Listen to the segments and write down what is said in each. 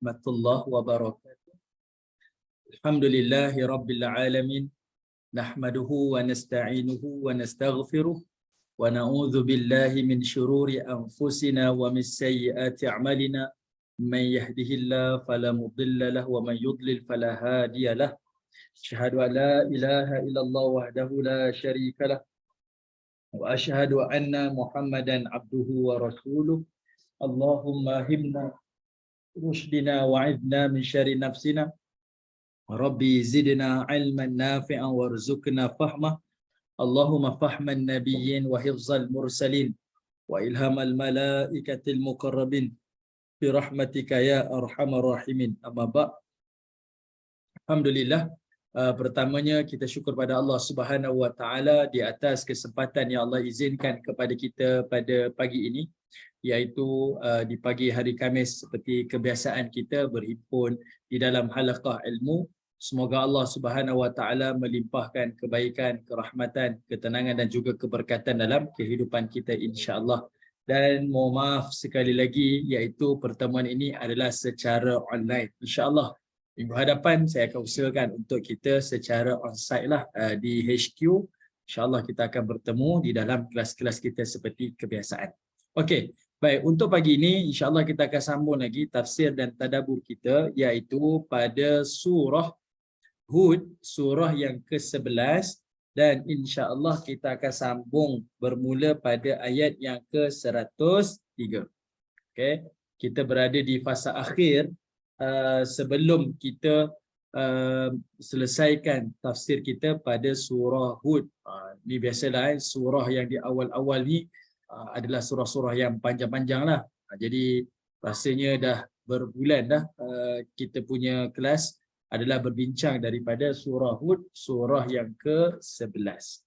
warahmatullahi wabarakatuh. Alhamdulillahi rabbil alamin. Nahmaduhu wa nasta'inuhu wa nastaghfiruh. Wa na'udzu billahi min syururi anfusina wa min sayyiati a'malina. Man yahdihillahu fala mudilla lahu wa man yudlil fala hadiya lahu. Asyhadu an la ilaha illallah wahdahu la syarika lah. Wa asyhadu anna Muhammadan abduhu wa rasuluh. Allahumma himna rushdina wa'idna min syarri nafsina. Rabbi zidna ilman nafi'an warzuqna fahmah. Allahumma fahman nabiyyin wa hifzal mursalin wa ilhamal malaikatil muqarrabin bi rahmatika ya arhamar rahimin. Amma ba'. Alhamdulillah, pertamanya kita syukur pada Allah Subhanahu wa taala di atas kesempatan yang Allah izinkan kepada kita pada pagi ini, iaitu di pagi hari Khamis seperti kebiasaan kita berhimpun di dalam halaqah ilmu. Semoga Allah Subhanahu wa taala melimpahkan kebaikan, kerahmatan, ketenangan dan juga keberkatan dalam kehidupan kita insya-Allah. Dan mohon maaf sekali lagi, iaitu pertemuan ini adalah secara online. Insya-Allah minggu hadapan saya akan usahakan untuk kita secara onsite lah di HQ. InsyaAllah kita akan bertemu di dalam kelas-kelas kita seperti kebiasaan. Okey, baik, untuk pagi ini insyaAllah kita akan sambung lagi tafsir dan tadabbur kita, iaitu pada surah Hud, surah yang ke-11, dan insyaAllah kita akan sambung bermula pada ayat yang ke-103. Okey, kita berada di fasa akhir. Sebelum kita selesaikan tafsir kita pada surah Hud. Ni biasalah surah yang di awal-awal ni adalah surah-surah yang panjang-panjang lah. Jadi rasanya dah berbulan dah kita punya kelas adalah berbincang daripada surah Hud, surah yang ke-11.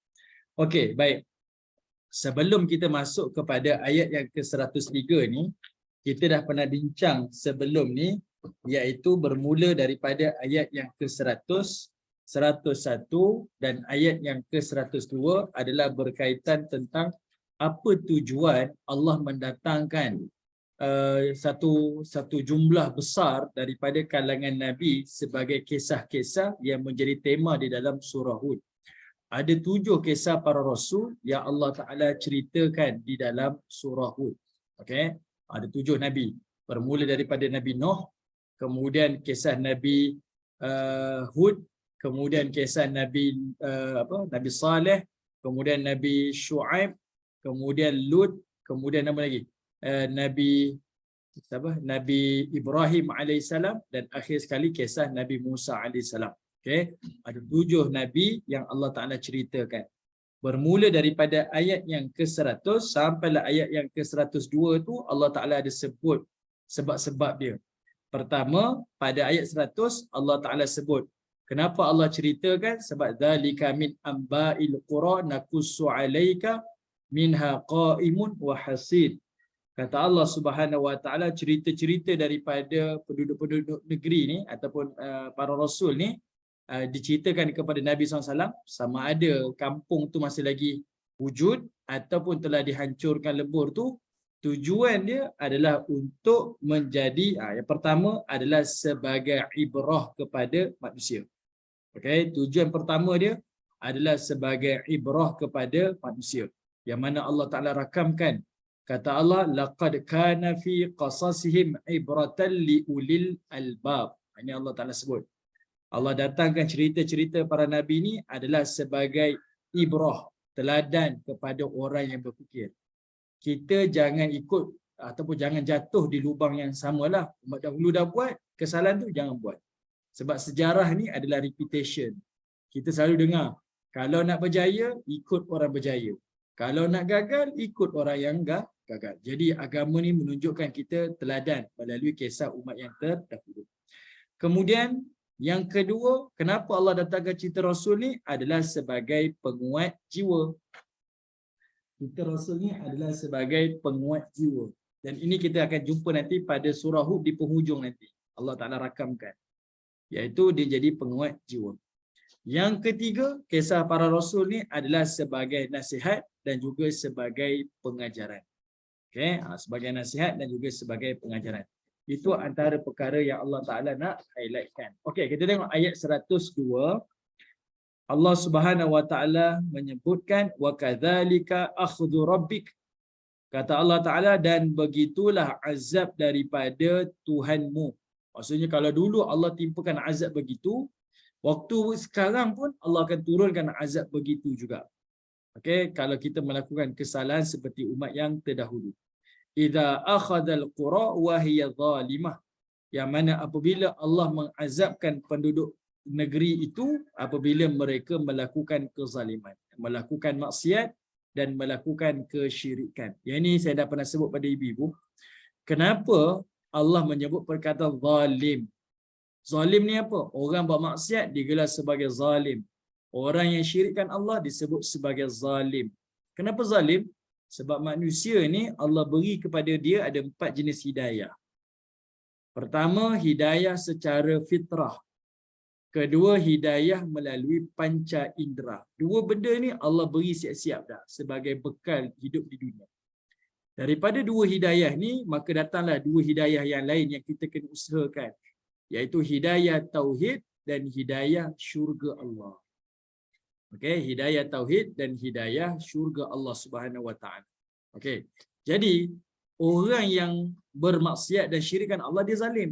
Okey, baik. Sebelum kita masuk kepada ayat yang ke-103 ni, kita dah pernah bincang sebelum ni, iaitu bermula daripada ayat yang ke-100, 101 dan ayat yang ke-102 adalah berkaitan tentang apa tujuan Allah mendatangkan satu jumlah besar daripada kalangan Nabi sebagai kisah-kisah yang menjadi tema di dalam surah Hud. Ada 7 kisah para rasul yang Allah Ta'ala ceritakan di dalam surah Hud. Okay? Ada 7 Nabi. Bermula daripada Nabi Nuh, kemudian kisah Nabi Hud, kemudian kisah Nabi Nabi Saleh, kemudian Nabi Shu'aib, kemudian Lut, kemudian apa lagi? Nabi Ibrahim alaihissalam, dan akhir sekali kisah Nabi Musa alaihissalam. Okey, ada 7 nabi yang Allah Taala ceritakan. Bermula daripada ayat yang ke-100 sampailah ayat yang ke-102 tu Allah Taala ada sebut sebab-sebab dia. Pertama, pada ayat 100 Allah Taala sebut kenapa Allah ceritakan, sebab zalika min amba'il qura naqussu 'alaika minha qa'imun wa hasid. Kata Allah Subhanahu wa taala, cerita-cerita daripada penduduk-penduduk negeri ni ataupun para rasul ni diceritakan kepada Nabi SAW, sama ada kampung tu masih lagi wujud ataupun telah dihancurkan lebur tu. Tujuan dia adalah untuk menjadi, yang pertama adalah sebagai ibrah kepada manusia. Okey, tujuan pertama dia adalah sebagai ibrah kepada manusia, yang mana Allah Taala rakamkan. Kata Allah, laqad kana fi qasasihim ibratan liulil albab. Ini Allah Taala sebut. Allah datangkan cerita-cerita para nabi ni adalah sebagai ibrah, teladan kepada orang yang berfikir. Kita jangan ikut ataupun jangan jatuh di lubang yang samalah. Umat dahulu dah buat, kesalahan tu jangan buat. Sebab sejarah ni adalah repetition. Kita selalu dengar, kalau nak berjaya, ikut orang berjaya. Kalau nak gagal, ikut orang yang gagal. Jadi agama ni menunjukkan kita teladan melalui kisah umat yang terdahulu. Kemudian yang kedua, kenapa Allah datangkan cerita Rasul ni adalah sebagai penguat jiwa. Cerita Rasul ni adalah sebagai penguat jiwa. Dan ini kita akan jumpa nanti pada surah Hud di penghujung nanti. Allah Ta'ala rakamkan. Iaitu dia jadi penguat jiwa. Yang ketiga, kisah para Rasul ni adalah sebagai nasihat dan juga sebagai pengajaran. Okay? Sebagai nasihat dan juga sebagai pengajaran. Itu antara perkara yang Allah Ta'ala nak highlightkan. Okey, kita tengok ayat 102. Allah Subhanahu Wa Ta'ala menyebutkan wa kadzalika akhdhu rabbik. Kata Allah Ta'ala, dan begitulah azab daripada Tuhanmu. Maksudnya kalau dulu Allah timpakan azab begitu, waktu sekarang pun Allah akan turunkan azab begitu juga. Okey, kalau kita melakukan kesalahan seperti umat yang terdahulu. Idza akhadhal qura wa hiya zalimah. Yang mana apabila Allah mengazabkan penduduk negeri itu apabila mereka melakukan kezaliman, melakukan maksiat dan melakukan kesyirikan. Yang ini saya dah pernah sebut pada ibu-ibu. Kenapa Allah menyebut perkataan zalim? Zalim ni apa? Orang bermaksiat digelar sebagai zalim. Orang yang syirikkan Allah disebut sebagai zalim. Kenapa zalim? Sebab manusia ni Allah beri kepada dia ada 4 jenis hidayah. Pertama, hidayah secara fitrah. Kedua, hidayah melalui panca indera. Dua benda ni Allah beri siap-siap dah sebagai bekal hidup di dunia. Daripada dua hidayah ni, maka datanglah dua hidayah yang lain yang kita kena usahakan. Iaitu hidayah tauhid dan hidayah syurga Allah. Okey, hidayah tauhid dan hidayah syurga Allah Subhanahu Wa Taala. Okey. Jadi, orang yang bermaksiat dan syirikkan Allah dia zalim.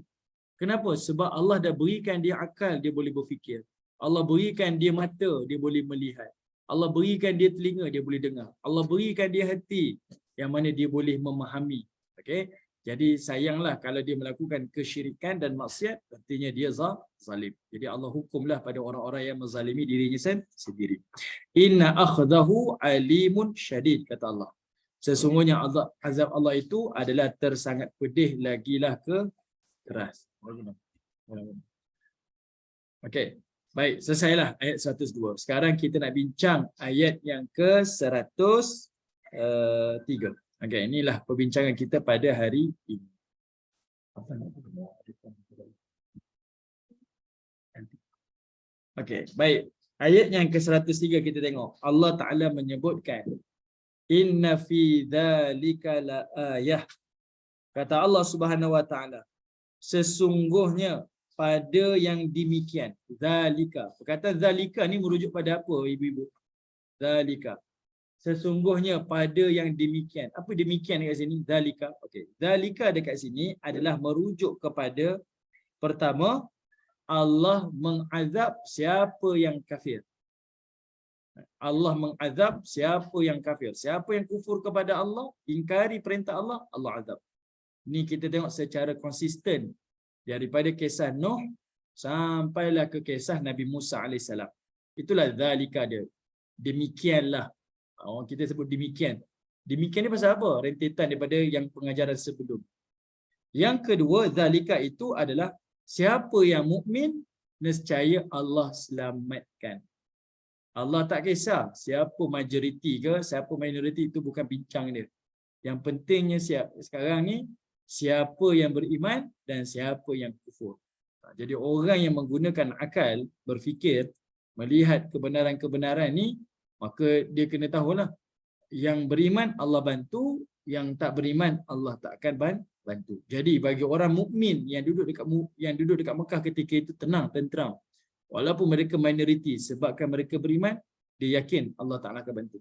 Kenapa? Sebab Allah dah berikan dia akal, dia boleh berfikir. Allah berikan dia mata, dia boleh melihat. Allah berikan dia telinga, dia boleh dengar. Allah berikan dia hati yang mana dia boleh memahami. Okey. Jadi sayanglah kalau dia melakukan kesyirikan dan maksiat, artinya dia zalim. Jadi Allah hukumlah pada orang-orang yang menzalimi dirinya sendiri. Inna akhdahu alimun syadid, kata Allah. Sesungguhnya azab Allah itu adalah tersangat pedih lagilah keras. Okey. Baik, selesailah ayat 102. Sekarang kita nak bincang ayat yang ke-103. Okey, inilah perbincangan kita pada hari ini. Okey, baik. Ayat yang ke-103 kita tengok. Allah Ta'ala menyebutkan inna fi dzalika laayah. Kata Allah Subhanahu Wa Ta'ala, sesungguhnya pada yang demikian, zalika. Perkataan zalika ni merujuk pada apa ibu-ibu? Zalika. Sesungguhnya pada yang demikian. Apa demikian dekat sini? Zalika. Okey. Zalika dekat sini adalah merujuk kepada pertama, Allah mengazab siapa yang kafir. Allah mengazab siapa yang kafir. Siapa yang kufur kepada Allah, ingkari perintah Allah, Allah azab. Ini kita tengok secara konsisten daripada kisah Nuh sampailah ke kisah Nabi Musa AS. Itulah zalika dia. Demikianlah. Orang kita sebut demikian. Demikian ni pasal apa? Rentetan daripada yang pengajaran sebelum. Yang kedua, zalika itu adalah siapa yang mukmin, nescaya Allah selamatkan. Allah tak kisah siapa majoriti ke, siapa minoriti, itu bukan bincang dia. Yang pentingnya sekarang ni siapa yang beriman dan siapa yang kufur. Jadi orang yang menggunakan akal, berfikir, melihat kebenaran-kebenaran ni, maka dia kena tahulah yang beriman Allah bantu, yang tak beriman Allah tak akan bantu. Jadi bagi orang mukmin yang duduk dekat Mekah ketika itu tenang, tenteram. Walaupun mereka minoriti, sebabkan mereka beriman, dia yakin Allah Ta'ala akan bantu.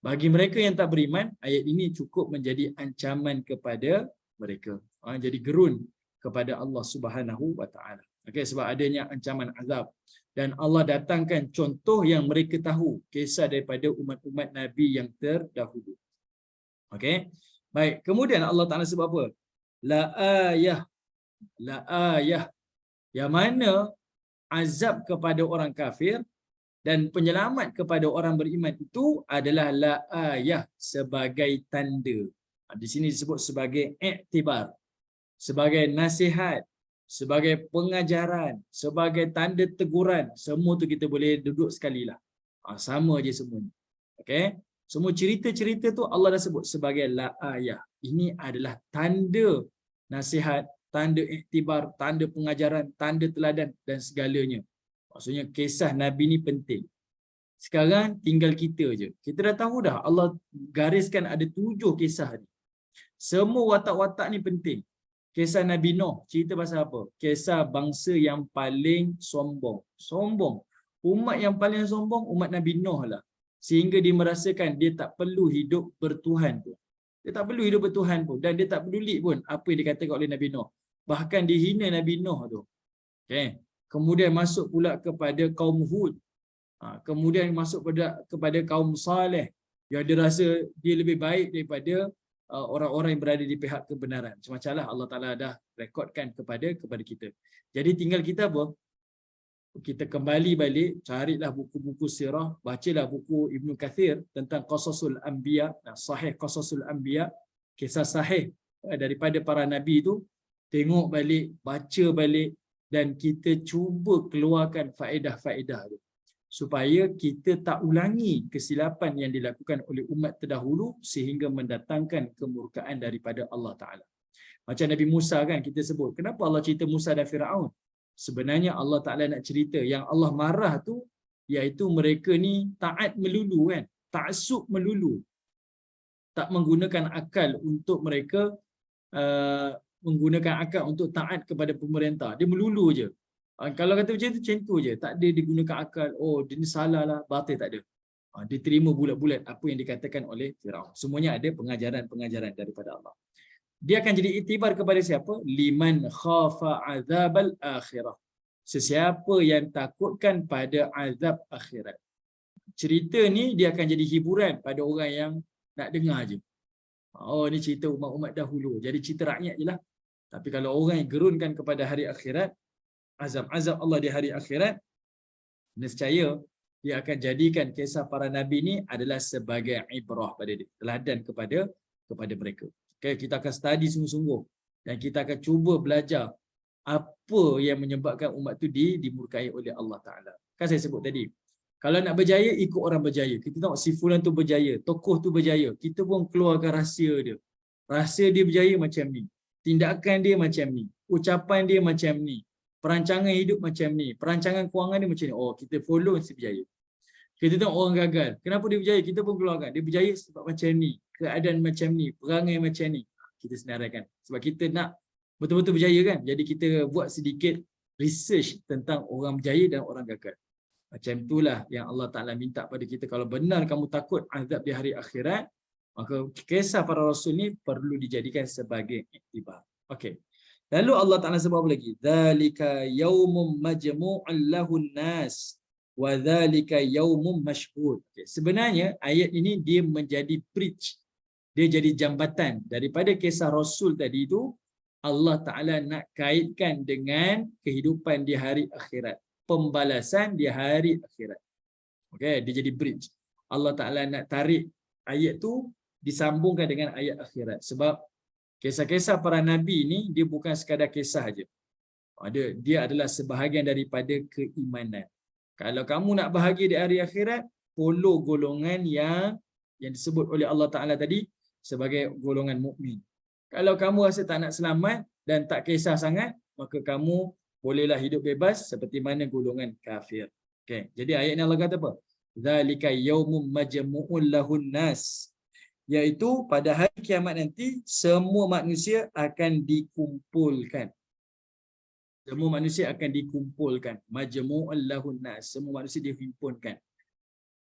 Bagi mereka yang tak beriman, ayat ini cukup menjadi ancaman kepada mereka. Jadi gerun kepada Allah Subhanahu Wa Ta'ala. Okay, sebab adanya ancaman azab. Dan Allah datangkan contoh yang mereka tahu, kisah daripada umat-umat Nabi yang terdahulu. Okay. Baik, kemudian Allah Ta'ala sebut apa? La ayah. La ayah. Yang mana azab kepada orang kafir dan penyelamat kepada orang beriman itu adalah la ayah, sebagai tanda. Di sini disebut sebagai iktibar, sebagai nasihat, sebagai pengajaran, sebagai tanda teguran. Semua tu kita boleh duduk sekali lah. Sama je semuanya. Okay? Semua cerita-cerita tu Allah dah sebut sebagai la ayah. Ini adalah tanda nasihat, tanda iktibar, tanda pengajaran, tanda teladan dan segalanya. Maksudnya kisah Nabi ni penting. Sekarang tinggal kita je. Kita dah tahu dah Allah gariskan ada 7 kisah ni. Semua watak-watak ni penting. Kisah Nabi Nuh, cerita pasal apa? Kisah bangsa yang paling sombong. Sombong. Umat yang paling sombong, umat Nabi Nuh lah. Sehingga dia merasakan dia tak perlu hidup bertuhan pun. Dia tak perlu hidup bertuhan pun. Dan dia tak peduli pun apa yang dikatakan oleh Nabi Nuh. Bahkan dihina Nabi Nuh tu. Okay. Kemudian masuk pula kepada kaum Hud. Kemudian masuk kepada kaum Saleh. Yang dia rasa dia lebih baik daripada orang-orang yang berada di pihak kebenaran. Macam-macam lah Allah Ta'ala dah rekodkan kepada kita. Jadi tinggal kita apa? Kita kembali balik, carilah buku-buku sirah, bacalah buku Ibn Kathir tentang Qasasul Anbiya, Sahih Qasasul Anbiya, kisah sahih daripada para Nabi itu, tengok balik, baca balik dan kita cuba keluarkan faedah-faedah itu. Supaya kita tak ulangi kesilapan yang dilakukan oleh umat terdahulu sehingga mendatangkan kemurkaan daripada Allah Ta'ala. Macam Nabi Musa kan kita sebut. Kenapa Allah cerita Musa dan Firaun? Sebenarnya Allah Ta'ala nak cerita yang Allah marah tu iaitu mereka ni taat melulu kan. Ta'assub melulu. Tak menggunakan akal untuk mereka menggunakan akal untuk taat kepada pemerintah. Dia melulu je. Kalau kata macam tu je. Tak ada digunakan akal. Oh, dia ni salah lah. Batil tak ada. Dia terima bulat-bulat apa yang dikatakan oleh Firaun. Semuanya ada pengajaran-pengajaran daripada Allah. Dia akan jadi iktibar kepada siapa? Liman khafa azabal akhirah. Sesiapa yang takutkan pada azab akhirat. Cerita ni dia akan jadi hiburan pada orang yang nak dengar je. Oh, ni cerita umat-umat dahulu. Jadi cerita rakyat je lah. Tapi kalau orang yang gerunkan kepada hari akhirat, azab-azab Allah di hari akhirat, nescaya dia akan jadikan kisah para nabi ni adalah sebagai ibrah pada dia, teladan kepada mereka. Okay, kita akan study sungguh-sungguh dan kita akan cuba belajar apa yang menyebabkan umat tu dimurkai oleh Allah Ta'ala. Kan saya sebut tadi, kalau nak berjaya, ikut orang berjaya. Kita tengok si fulan tu berjaya, tokoh tu berjaya, kita pun keluarkan rahsia dia. Rahsia dia berjaya macam ni, tindakan dia macam ni, ucapan dia macam ni, perancangan hidup macam ni, perancangan kewangan dia macam ni. Oh, kita follow si berjaya. Kita tengok orang gagal. Kenapa dia berjaya? Kita pun keluarkan. Dia berjaya sebab macam ni, keadaan macam ni, perangai macam ni. Kita senaraikan. Sebab kita nak betul-betul berjaya kan. Jadi kita buat sedikit research tentang orang berjaya dan orang gagal. Macam itulah yang Allah Ta'ala minta pada kita. Kalau benar kamu takut azab di hari akhirat, maka kisah para rasul ni perlu dijadikan sebagai iktibar. Okey. Lalu Allah Ta'ala sebut apa lagi? Dzalika yaumum majmu'un lahun nas wa dzalika yaumum mashhud. Okay. Sebenarnya ayat ini dia menjadi bridge. Dia jadi jambatan daripada kisah Rasul tadi itu. Allah Ta'ala nak kaitkan dengan kehidupan di hari akhirat. Pembalasan di hari akhirat. Okay, dia jadi bridge. Allah Ta'ala nak tarik ayat tu disambungkan dengan ayat akhirat. Sebab kisah-kisah para nabi ni dia bukan sekadar kisah aja. Dia adalah sebahagian daripada keimanan. Kalau kamu nak bahagia di hari akhirat, follow golongan yang disebut oleh Allah Ta'ala tadi sebagai golongan mukmin. Kalau kamu rasa tak nak selamat dan tak kisah sangat, maka kamu bolehlah hidup bebas seperti mana golongan kafir. Okay. Jadi ayat ni Allah kata apa? Zalika yaumum majmu'un lahun nas. Iaitu pada hari kiamat nanti semua manusia akan dikumpulkan. Semua manusia akan dikumpulkan. Majmu'un lahun nas. Semua manusia dihimpunkan.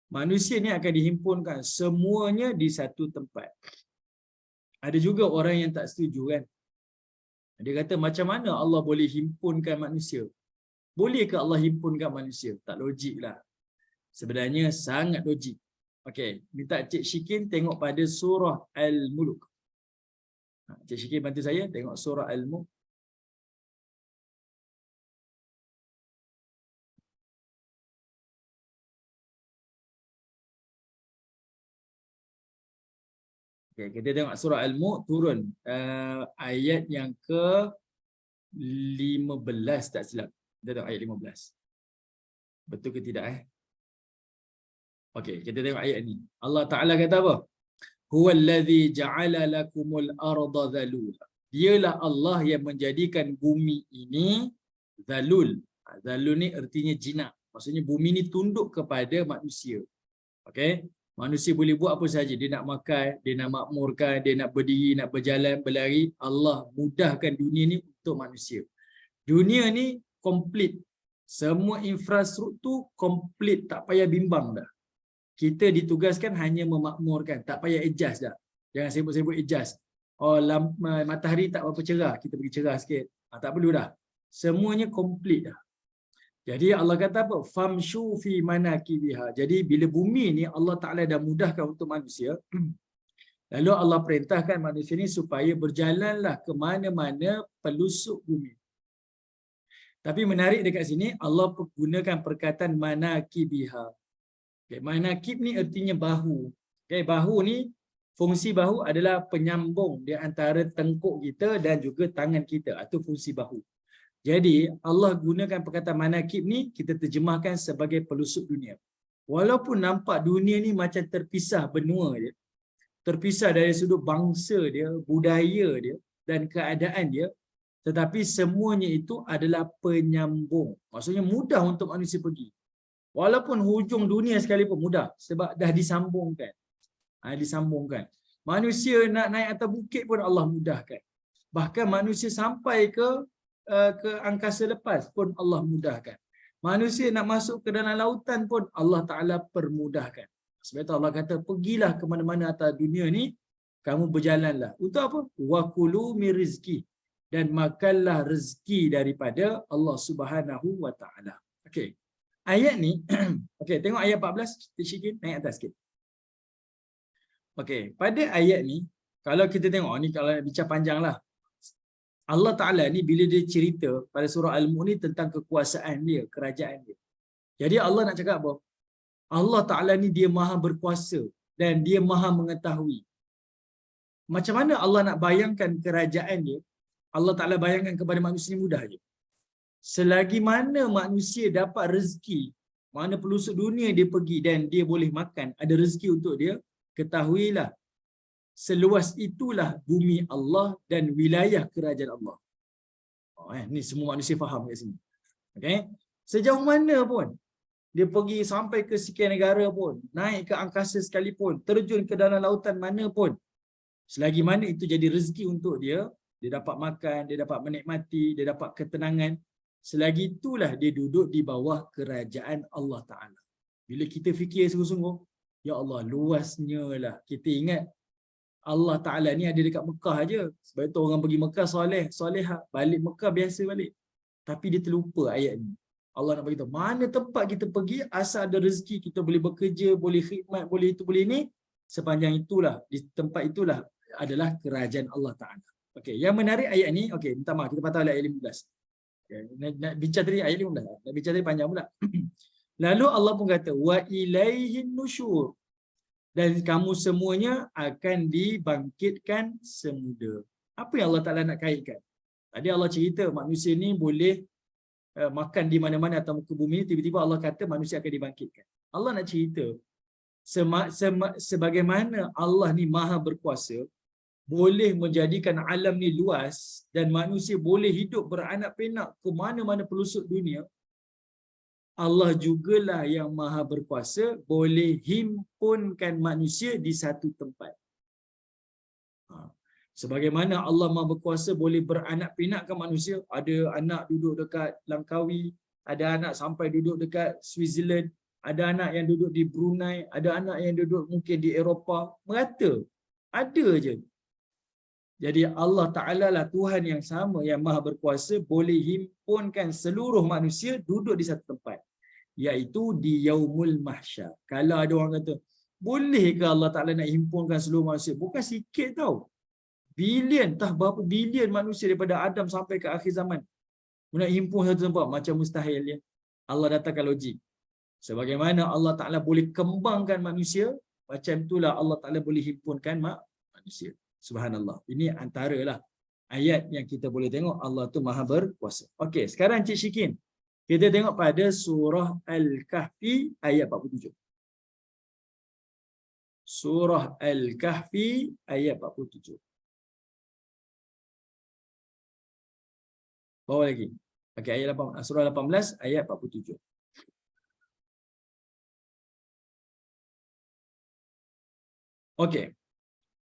Manusia ni akan dihimpunkan semuanya di satu tempat. Ada juga orang yang tak setuju kan. Dia kata macam mana Allah boleh himpunkan manusia? Bolehkah Allah himpunkan manusia? Tak logik lah. Sebenarnya sangat logik. Okey, minta Cik Syikin tengok pada surah Al-Mulk. Cik Syikin bantu saya tengok surah Al-Mulk. Okay, kita tengok surah Al-Mulk turun ayat yang ke-15 tak silap. Kita tengok ayat 15. Betul ke tidak Okey, kita tengok ayat ni. Allah Ta'ala kata apa? Huwallazi ja'ala lakumul arda zalula. Dialah Allah yang menjadikan bumi ini zalul. Zalul ni artinya jinak. Maksudnya bumi ni tunduk kepada manusia. Okey. Manusia boleh buat apa saja. Dia nak makan, dia nak makmurkan, dia nak berdiri, nak berjalan, berlari. Allah mudahkan dunia ni untuk manusia. Dunia ni komplit. Semua infrastruktur komplit. Tak payah bimbang dah. Kita ditugaskan hanya memakmurkan. Tak payah adjust dah. Jangan sebut-sebut adjust. Oh, matahari tak berapa cerah. Kita pergi cerah sikit. Tak perlu dah. Semuanya komplit dah. Jadi Allah kata apa? Famshu fi manakibiha. Jadi bila bumi ni Allah Ta'ala dah mudahkan untuk manusia. Lalu Allah perintahkan manusia ni supaya berjalanlah ke mana-mana pelusuk bumi. Tapi menarik dekat sini Allah gunakan perkataan manakibiha. Okay, manakib ni artinya bahu. Okay, bahu ni, fungsi bahu adalah penyambung di antara tengkuk kita dan juga tangan kita. Itu fungsi bahu. Jadi Allah gunakan perkataan manakib ni, kita terjemahkan sebagai pelusuk dunia. Walaupun nampak dunia ni macam terpisah benua dia, terpisah dari sudut bangsa dia, budaya dia dan keadaan dia, tetapi semuanya itu adalah penyambung. Maksudnya mudah untuk manusia pergi. Walaupun hujung dunia sekalipun mudah sebab dah disambungkan. Disambungkan. Manusia nak naik atas bukit pun Allah mudahkan. Bahkan manusia sampai ke angkasa lepas pun Allah mudahkan. Manusia nak masuk ke dalam lautan pun Allah Ta'ala permudahkan. Sebab itu Allah kata, pergilah ke mana-mana atas dunia ni, kamu berjalanlah. Untuk apa? Wa kulu min rizki. Dan makanlah rezeki daripada Allah Subhanahu wa Ta'ala. Okey. Ayat ni, okey, tengok ayat 14, sikit, naik atas sikit. Okey, pada ayat ni, kalau kita tengok, ni kalau bincang panjang lah. Allah Ta'ala ni bila dia cerita pada surah Al-Mulk ni tentang kekuasaan dia, kerajaan dia. Jadi Allah nak cakap apa? Allah Ta'ala ni dia maha berkuasa dan dia maha mengetahui. Macam mana Allah nak bayangkan kerajaan dia? Allah Ta'ala bayangkan kepada manusia ni mudah je. Selagi mana manusia dapat rezeki, mana pelosok dunia dia pergi dan dia boleh makan, ada rezeki untuk dia, ketahuilah seluas itulah bumi Allah dan wilayah kerajaan Allah. Ni semua manusia faham kat sini. Okay? Sejauh mana pun dia pergi sampai ke sekian negara pun, naik ke angkasa sekalipun, terjun ke dalam lautan mana pun, selagi mana itu jadi rezeki untuk dia, dia dapat makan, dia dapat menikmati, dia dapat ketenangan, selagi itulah dia duduk di bawah kerajaan Allah Ta'ala. Bila kita fikir sungguh-sungguh, ya Allah, luasnya lah. Kita ingat Allah Ta'ala ni ada dekat Mekah aja. Sebab itu orang pergi Mekah solehah, balik Mekah biasa balik. Tapi dia terlupa ayat ni. Allah nak beritahu, mana tempat kita pergi, asal ada rezeki, kita boleh bekerja, boleh khidmat, boleh itu, boleh ni, sepanjang itulah, di tempat itulah adalah kerajaan Allah Ta'ala. Okey, yang menarik ayat ni, okey, minta maaf, kita patah ayat 15. Okay, nak bincang tadi ayat 15. Nak bincang tadi panjang pula. Lalu Allah pun kata, wa ilaihin nusyur. Dan kamu semuanya akan dibangkitkan semula. Apa yang Allah Ta'ala nak kaitkan? Tadi Allah cerita manusia ni boleh makan di mana-mana atau muka bumi, tiba-tiba Allah kata manusia akan dibangkitkan. Allah nak cerita sebagaimana Allah ni maha berkuasa, boleh menjadikan alam ni luas dan manusia boleh hidup beranak pinak ke mana-mana pelosok dunia. Allah jugalah yang maha berkuasa boleh himpunkan manusia di satu tempat. Sebagaimana Allah maha berkuasa boleh beranak pinakkan manusia, ada anak duduk dekat Langkawi, ada anak sampai duduk dekat Switzerland, ada anak yang duduk di Brunei, ada anak yang duduk mungkin di Eropah, merata. Ada je. Jadi Allah Ta'ala lah Tuhan yang sama, yang maha berkuasa, boleh himpunkan seluruh manusia duduk di satu tempat, iaitu di Yaumul Mahsyar. Kalau ada orang kata, bolehkah Allah Ta'ala nak himpunkan seluruh manusia? Bukan sikit tau. Bilion, berapa bilion manusia daripada Adam sampai ke akhir zaman. Nak himpun satu tempat, macam mustahil ya. Allah datangkan logik. Sebagaimana Allah Ta'ala boleh kembangkan manusia, macam itulah Allah Ta'ala boleh himpunkan manusia. Subhanallah. Ini antaralah ayat yang kita boleh tengok Allah tu maha berkuasa. Okey, sekarang Encik Syikin, kita tengok pada surah Al-Kahfi ayat 47. Surah Al-Kahfi ayat 47. Bawa lagi. Okey, ayat 8, surah 18 ayat 47. Okey.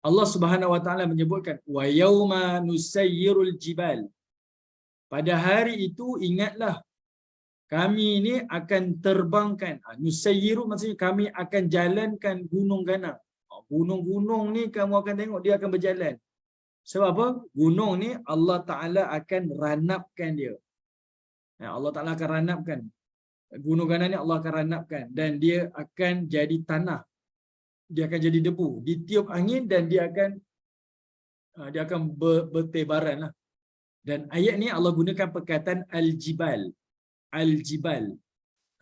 Allah Subhanahu wa taala menyebutkan wa yauma nusayyirul jibal. Pada hari itu ingatlah kami ni akan terbangkan. Nusayyiru maksudnya kami akan jalankan gunung ganang. Gunung-gunung ni kamu akan tengok dia akan berjalan. Sebab apa? Gunung ni Allah Taala akan ranapkan dia. Allah Taala akan ranapkan. Gunung ganang ni Allah akan ranapkan dan dia akan jadi tanah. Dia akan jadi debu. Ditiup angin dan dia akan bertebaran lah. Dan ayat ni Allah gunakan perkataan al-jibal. Al-jibal.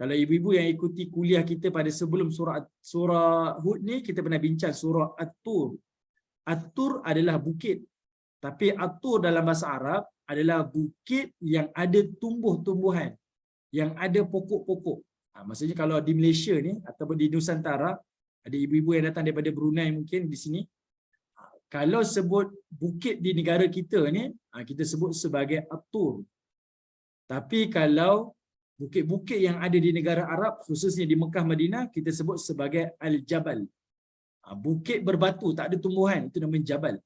Kalau ibu-ibu yang ikuti kuliah kita pada sebelum surah Hud ni, kita pernah bincang surah At-Tur. At-Tur adalah bukit. Tapi At-Tur dalam bahasa Arab adalah bukit yang ada tumbuh-tumbuhan, yang ada pokok-pokok. Maksudnya kalau di Malaysia ni ataupun di Nusantara, ada ibu-ibu yang datang daripada Brunei mungkin di sini, kalau sebut bukit di negara kita ni, kita sebut sebagai At-Tur. Tapi kalau bukit-bukit yang ada di negara Arab, khususnya di Mekah Madinah, kita sebut sebagai Al-Jabal. Bukit berbatu, tak ada tumbuhan, itu namanya Jabal.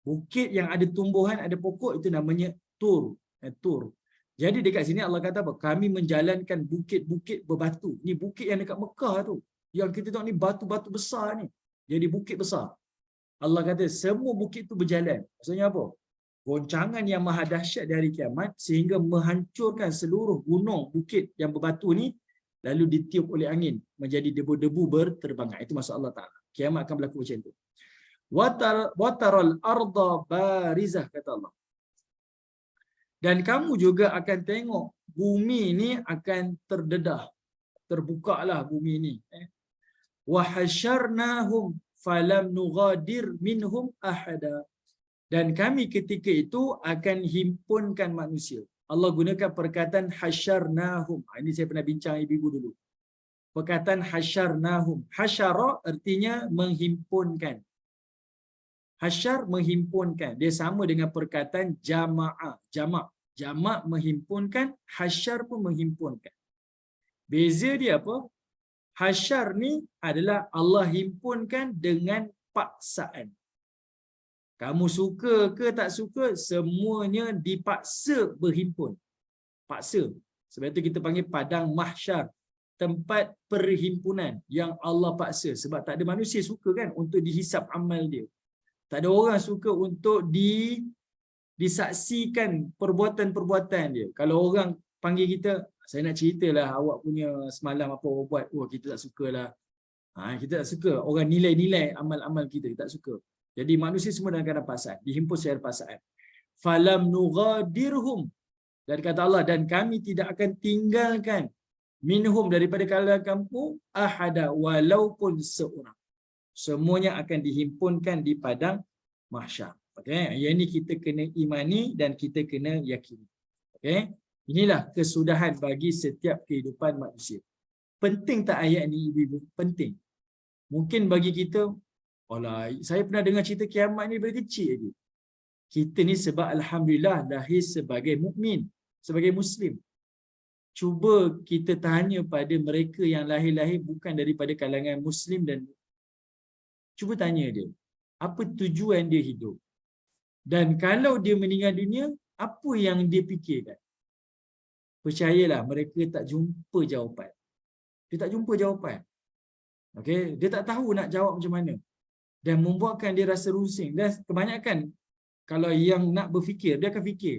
Bukit yang ada tumbuhan, ada pokok, itu namanya Tur. Tur. Jadi dekat sini Allah kata apa? Kami menjalankan bukit-bukit berbatu. Ni bukit yang dekat Mekah tu. Yang kita tengok ni batu-batu besar ni. Jadi bukit besar. Allah kata semua bukit tu berjalan. Maksudnya apa? Goncangan yang maha dahsyat di hari kiamat sehingga menghancurkan seluruh gunung bukit yang berbatu ni, lalu ditiup oleh angin menjadi debu-debu berterbangan. Itu maksud Allah Ta'ala. Kiamat akan berlaku macam tu. Wataral arda barizah, kata Allah. Dan kamu juga akan tengok bumi ni akan terdedah. Terbukalah bumi ni. Wa hasyarnahum falam nughadir minhum ahada. Dan kami ketika itu akan himpunkan manusia. Allah gunakan perkataan hasyarnahum. Ini saya pernah bincang ibu-ibu dulu. Perkataan hasyarnahum. Hasyara artinya menghimpunkan. Hasyar menghimpunkan. Dia sama dengan perkataan jama'ah. Jamak menghimpunkan, hasyar pun menghimpunkan. Beza dia apa? Hasyar ni adalah Allah himpunkan dengan paksaan. Kamu suka ke tak suka, semuanya dipaksa berhimpun. Paksa. Sebab itu kita panggil padang mahsyar. Tempat perhimpunan yang Allah paksa. Sebab tak ada manusia suka kan untuk dihisap amal dia. Tak ada orang suka untuk disaksikan perbuatan-perbuatan dia. Kalau orang panggil kita, saya nak ceritalah awak punya semalam apa awak buat. Oh, kita tak sukalah. Kita tak suka. Orang nilai-nilai amal-amal kita tak suka. Jadi manusia semua dalam keadaan paksaan, dihimpun secara paksaan. Falam nughadirhum. Dan kata Allah, dan kami tidak akan tinggalkan minhum daripada kalangan kamu ahada walaupun seorang. Semuanya akan dihimpunkan di padang mahsyar. Okey, yang ini kita kena imani dan kita kena yakini. Okey, inilah kesudahan bagi setiap kehidupan manusia. Penting tak ayat ni ibu-ibu? Penting. Mungkin bagi kita, alah, saya pernah dengar cerita kiamat ni dari kecil lagi. Kita ni sebab alhamdulillah lahir sebagai mukmin, sebagai muslim. Cuba kita tanya pada mereka yang lahir-lahir bukan daripada kalangan muslim dan cuba tanya dia, apa tujuan dia hidup? Dan kalau dia meninggal dunia, apa yang dia fikirkan? Percayalah, mereka tak jumpa jawapan. Dia tak jumpa jawapan. Okey, dia tak tahu nak jawab macam mana. Dan membuatkan dia rasa rusing. Dan kebanyakan kalau yang nak berfikir, dia akan fikir.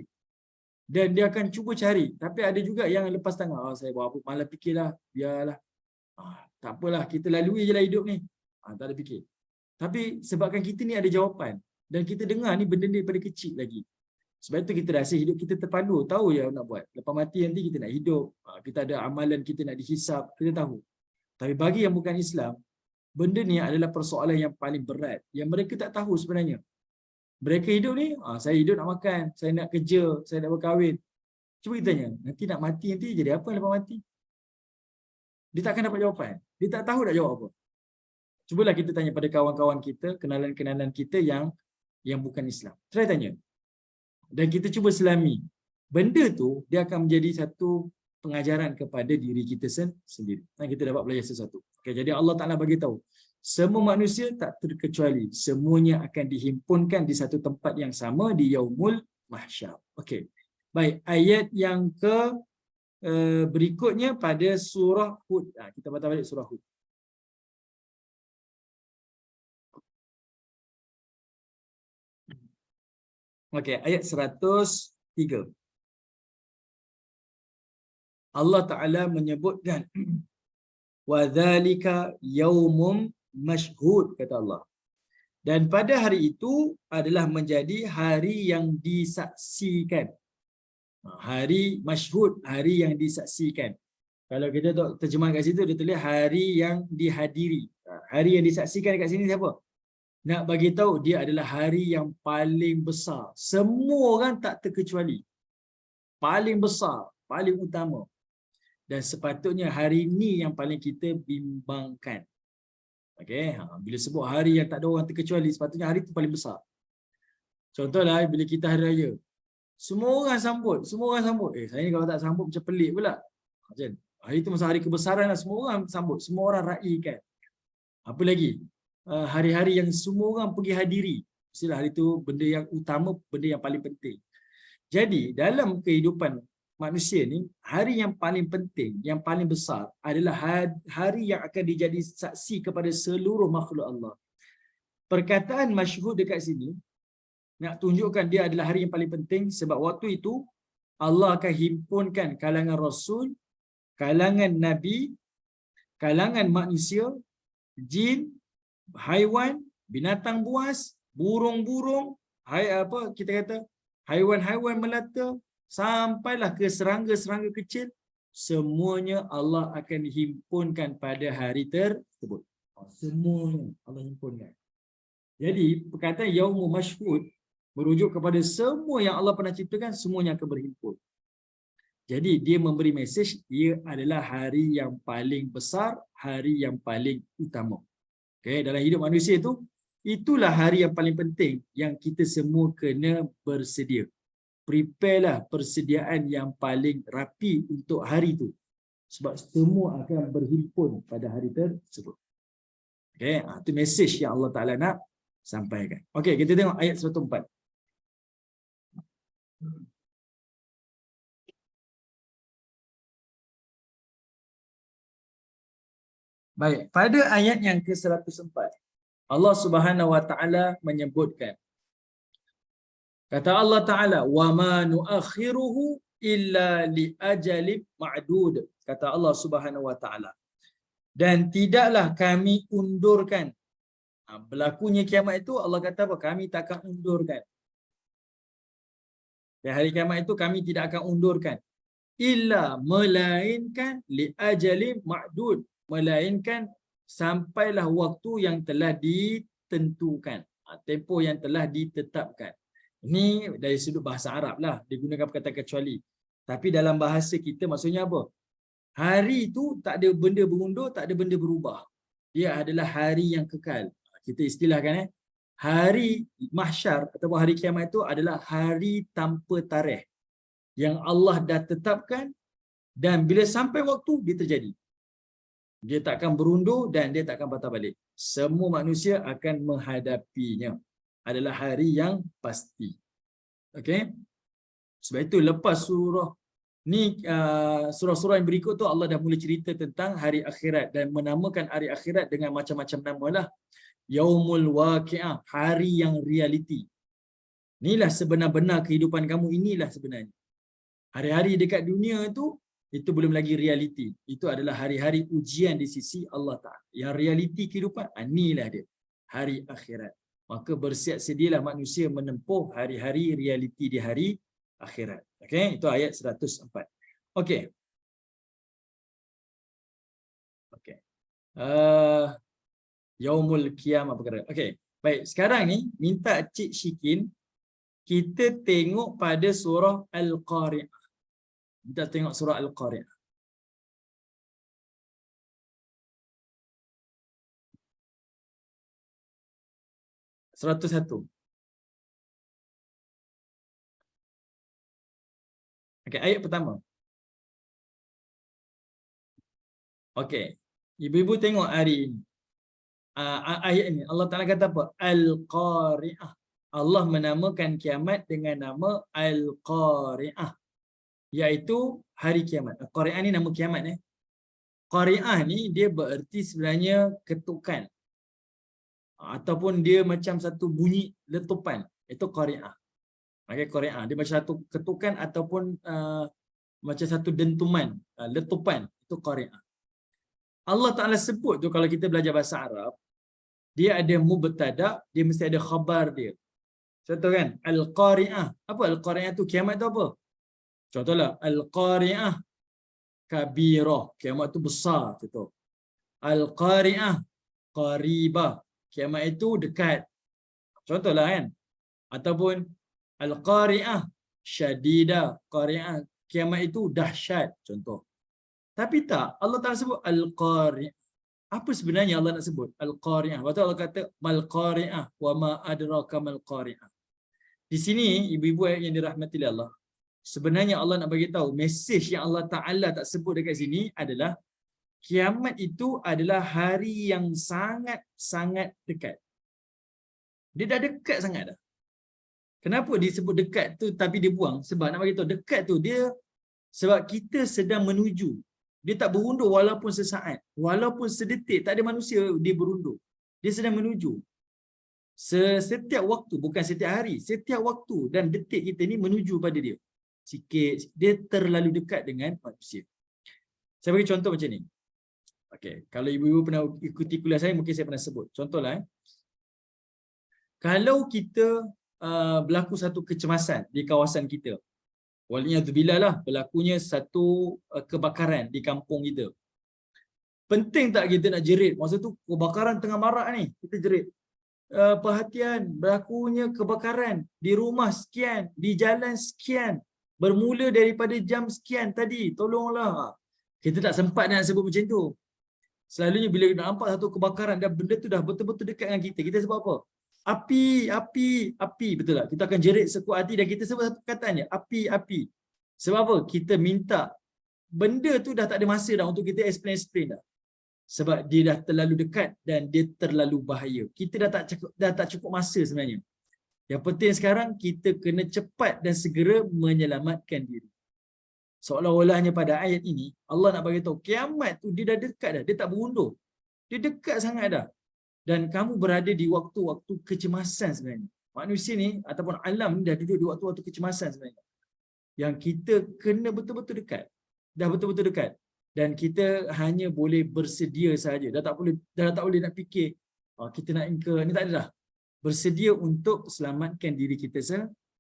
Dan dia akan cuba cari. Tapi ada juga yang lepas tangan, saya buat apa, malah fikirlah, biarlah. Tak apalah, kita lalui je lah hidup ni. Tak ada fikir. Tapi sebabkan kita ni ada jawapan. Dan kita dengar ni benda ni daripada kecil lagi. Sebab itu kita rasa hidup kita terpandu. Tahu je nak buat. Lepas mati nanti kita nak hidup. Kita ada amalan, kita nak dihisap. Kita tahu. Tapi bagi yang bukan Islam, benda ni adalah persoalan yang paling berat. Yang mereka tak tahu sebenarnya. Mereka hidup ni, saya hidup nak makan. Saya nak kerja. Saya nak berkahwin. Cuba kita tanya. Nanti nak mati nanti jadi apa lepas mati? Dia tak akan dapat jawapan. Dia tak tahu nak jawab apa. Cubalah kita tanya pada kawan-kawan kita, kenalan-kenalan kita yang bukan Islam. Try tanya. Dan kita cuba selami. Benda tu, dia akan menjadi satu pengajaran kepada diri kita sendiri. Dan kita dapat belajar sesuatu. Okay, jadi Allah Ta'ala bagi tahu. Semua manusia tak terkecuali. Semuanya akan dihimpunkan di satu tempat yang sama di Yaumul Mahsyar. Okey. Baik, ayat yang ke berikutnya pada surah Hud. Kita baca balik surah Hud. Okey, ayat 103. Allah Ta'ala menyebutkan وَذَلِكَ يَوْمٌ مَشْهُودٌ, kata Allah. Dan pada hari itu adalah menjadi hari yang disaksikan. Hari masyhud, hari yang disaksikan. Kalau kita terjemah kat situ, dia tulis hari yang dihadiri. Hari yang disaksikan kat sini siapa? Nak bagi tahu dia adalah hari yang paling besar. Semua orang tak terkecuali. Paling besar, paling utama. Dan sepatutnya hari ini yang paling kita bimbangkan. Okey, bila sebut hari yang tak ada orang terkecuali, sepatutnya hari itu paling besar. Contohlah bila kita hari raya, semua orang sambut, semua orang sambut. Saya ni kalau tak sambut macam pelik pula. Macam hari itu masa hari kebesaran lah, semua orang sambut, semua orang raikan. Apa lagi? Hari-hari yang semua orang pergi hadiri. Mestilah hari itu benda yang utama, benda yang paling penting. Jadi dalam kehidupan manusia ni, hari yang paling penting, yang paling besar adalah hari yang akan dijadi saksi kepada seluruh makhluk Allah. Perkataan masyhud dekat sini nak tunjukkan dia adalah hari yang paling penting sebab waktu itu Allah akan himpunkan kalangan rasul, kalangan nabi, kalangan manusia, jin, haiwan, binatang buas, burung-burung, kita kata haiwan-haiwan melata, sampailah ke serangga-serangga kecil, semuanya Allah akan himpunkan pada hari tersebut. Semuanya Allah himpunkan. Jadi perkataan yaumul masyhud merujuk kepada semua yang Allah pernah ciptakan, semuanya akan berhimpun. Jadi dia memberi mesej, ia adalah hari yang paling besar, hari yang paling utama. Okay, dalam hidup manusia itu, itulah hari yang paling penting yang kita semua kena bersedia. Prepare lah persediaan yang paling rapi untuk hari itu. Sebab semua akan berhimpun pada hari tersebut. Okay, itu mesej yang Allah Ta'ala nak sampaikan. Okay, kita tengok ayat 104. Baik, pada ayat yang ke-104, Allah Subhanahu Wa Ta'ala menyebutkan, kata Allah Ta'ala, وَمَا نُؤَخِّرُهُ إِلَّا لِأَجَلٍ مَعْدُودٍ. Kata Allah Subhanahu Wa Ta'ala. Dan tidaklah kami undurkan. Berlakunya kiamat itu, Allah kata apa? Kami tak akan undurkan. Dan hari kiamat itu kami tidak akan undurkan. Illa, melainkan li'ajalim ma'dud. Melainkan sampailah waktu yang telah ditentukan. Tempoh yang telah ditetapkan. Ini dari sudut bahasa Arab lah. Digunakan perkataan kecuali. Tapi dalam bahasa kita maksudnya apa? Hari itu tak ada benda berundur, tak ada benda berubah. Dia adalah hari yang kekal. Kita istilahkan hari mahsyar ataupun hari kiamat itu adalah hari tanpa tarikh. Yang Allah dah tetapkan dan bila sampai waktu dia terjadi. Dia takkan berundur dan dia takkan patah balik. Semua manusia akan menghadapinya. Adalah hari yang pasti. Okey? Sebab itu lepas surah ni, surah-surah yang berikut tu Allah dah mula cerita tentang hari akhirat dan menamakan hari akhirat dengan macam-macam nama lah. Yaumul Waqi'ah, hari yang realiti. Inilah sebenar-benar kehidupan kamu, inilah sebenarnya. Hari-hari dekat dunia itu belum lagi realiti. Itu adalah hari-hari ujian di sisi Allah Ta'ala. Yang realiti kehidupan, inilah dia. Hari akhirat. Maka bersiap sedialah manusia menempuh hari-hari realiti di hari akhirat. Okey, itu ayat 104. Okey. Okey. Yaumul Qiyamah perkara. Okey. Baik, sekarang ni minta Cik Syikin kita tengok pada surah Al-Qari'ah. Kita tengok surah Al-Qari'ah. Seratus satu. Okey, ayat pertama. Okey. Ibu-ibu tengok hari ini. ayat ini Allah Taala kata apa? Al-Qari'ah. Allah menamakan kiamat dengan nama Al-Qari'ah, iaitu hari kiamat. Qari'ah ni nama kiamat ni. Qari'ah ni dia bererti sebenarnya ketukan, ataupun dia macam satu bunyi letupan. Itu Qari'ah. Okay, Qari'ah. Dia macam satu ketukan ataupun macam satu dentuman, letupan. Itu Qari'ah. Allah Ta'ala sebut tu kalau kita belajar bahasa Arab, dia ada mubtada, dia mesti ada khabar dia. Contoh kan? Al-Qari'ah. Apa Al-Qari'ah tu? Kiamat tu apa? Contohlah, Al-Qari'ah kabirah. Kiamat tu besar. Contoh. Al-Qari'ah qaribah. Kiamat itu dekat. Contohlah kan? Ataupun Al-Qari'ah syadidah. Qari'ah. Kiamat itu dahsyat. Contoh. Tapi tak. Allah Ta'ala sebut Al-Qari'ah. Apa sebenarnya Allah nak sebut? Al-Qari'ah. Waktu Allah kata, Mal-Qari'ah wa ma adraka mal-Qari'ah. Di sini, ibu-ibu yang dirahmati oleh Allah, sebenarnya Allah nak bagi tahu, mesej yang Allah Ta'ala tak sebut dekat sini adalah, kiamat itu adalah hari yang sangat-sangat dekat. Dia dah dekat sangat dah. Kenapa disebut dekat tu tapi dia buang? Sebab nak bagi tahu, dekat tu dia, sebab kita sedang menuju. Dia tak berundur walaupun sesaat. Walaupun sedetik, tak ada manusia dia berundur. Dia sedang menuju. Setiap waktu, bukan setiap hari, setiap waktu dan detik kita ni menuju pada dia. Sikit, dia terlalu dekat dengan manusia. Saya bagi contoh macam ni. Okey, kalau ibu-ibu pernah ikuti kuliah saya, mungkin saya pernah sebut. Contohlah, kalau kita berlaku satu kecemasan di kawasan kita, waliyadzubillah lah, berlakunya satu kebakaran di kampung kita. Penting tak kita nak jerit? Masa tu kebakaran tengah marak ni, kita jerit. Perhatian, berlakunya kebakaran di rumah sekian, di jalan sekian, bermula daripada jam sekian tadi, tolonglah. Kita tak sempat nak sebut macam tu. Selalunya bila nak nampak satu kebakaran dan benda tu dah betul-betul dekat dengan kita, kita sebut apa? Api, api, api. Betul tak? Kita akan jerit sekuat hati dan kita sebut satu katanya, api, api. Sebab apa? Kita minta. Benda tu dah tak ada masa dah untuk kita explain dah. Sebab dia dah terlalu dekat dan dia terlalu bahaya. Kita dah tak cukup masa sebenarnya. Yang penting sekarang kita kena cepat dan segera menyelamatkan diri. Seolah-olahnya pada ayat ini Allah nak bagi tahu kiamat tu dia dah dekat dah, dia tak berundur. Dia dekat sangat dah. Dan kamu berada di waktu-waktu kecemasan sebenarnya. Manusia ni ataupun alam ni dah duduk di waktu-waktu kecemasan sebenarnya. Yang kita kena betul-betul dekat. Dah betul-betul dekat. Dan kita hanya boleh bersedia saja. Dah tak boleh nak fikir kita nak incur ni, tak ada dah. Bersedia untuk selamatkan diri kita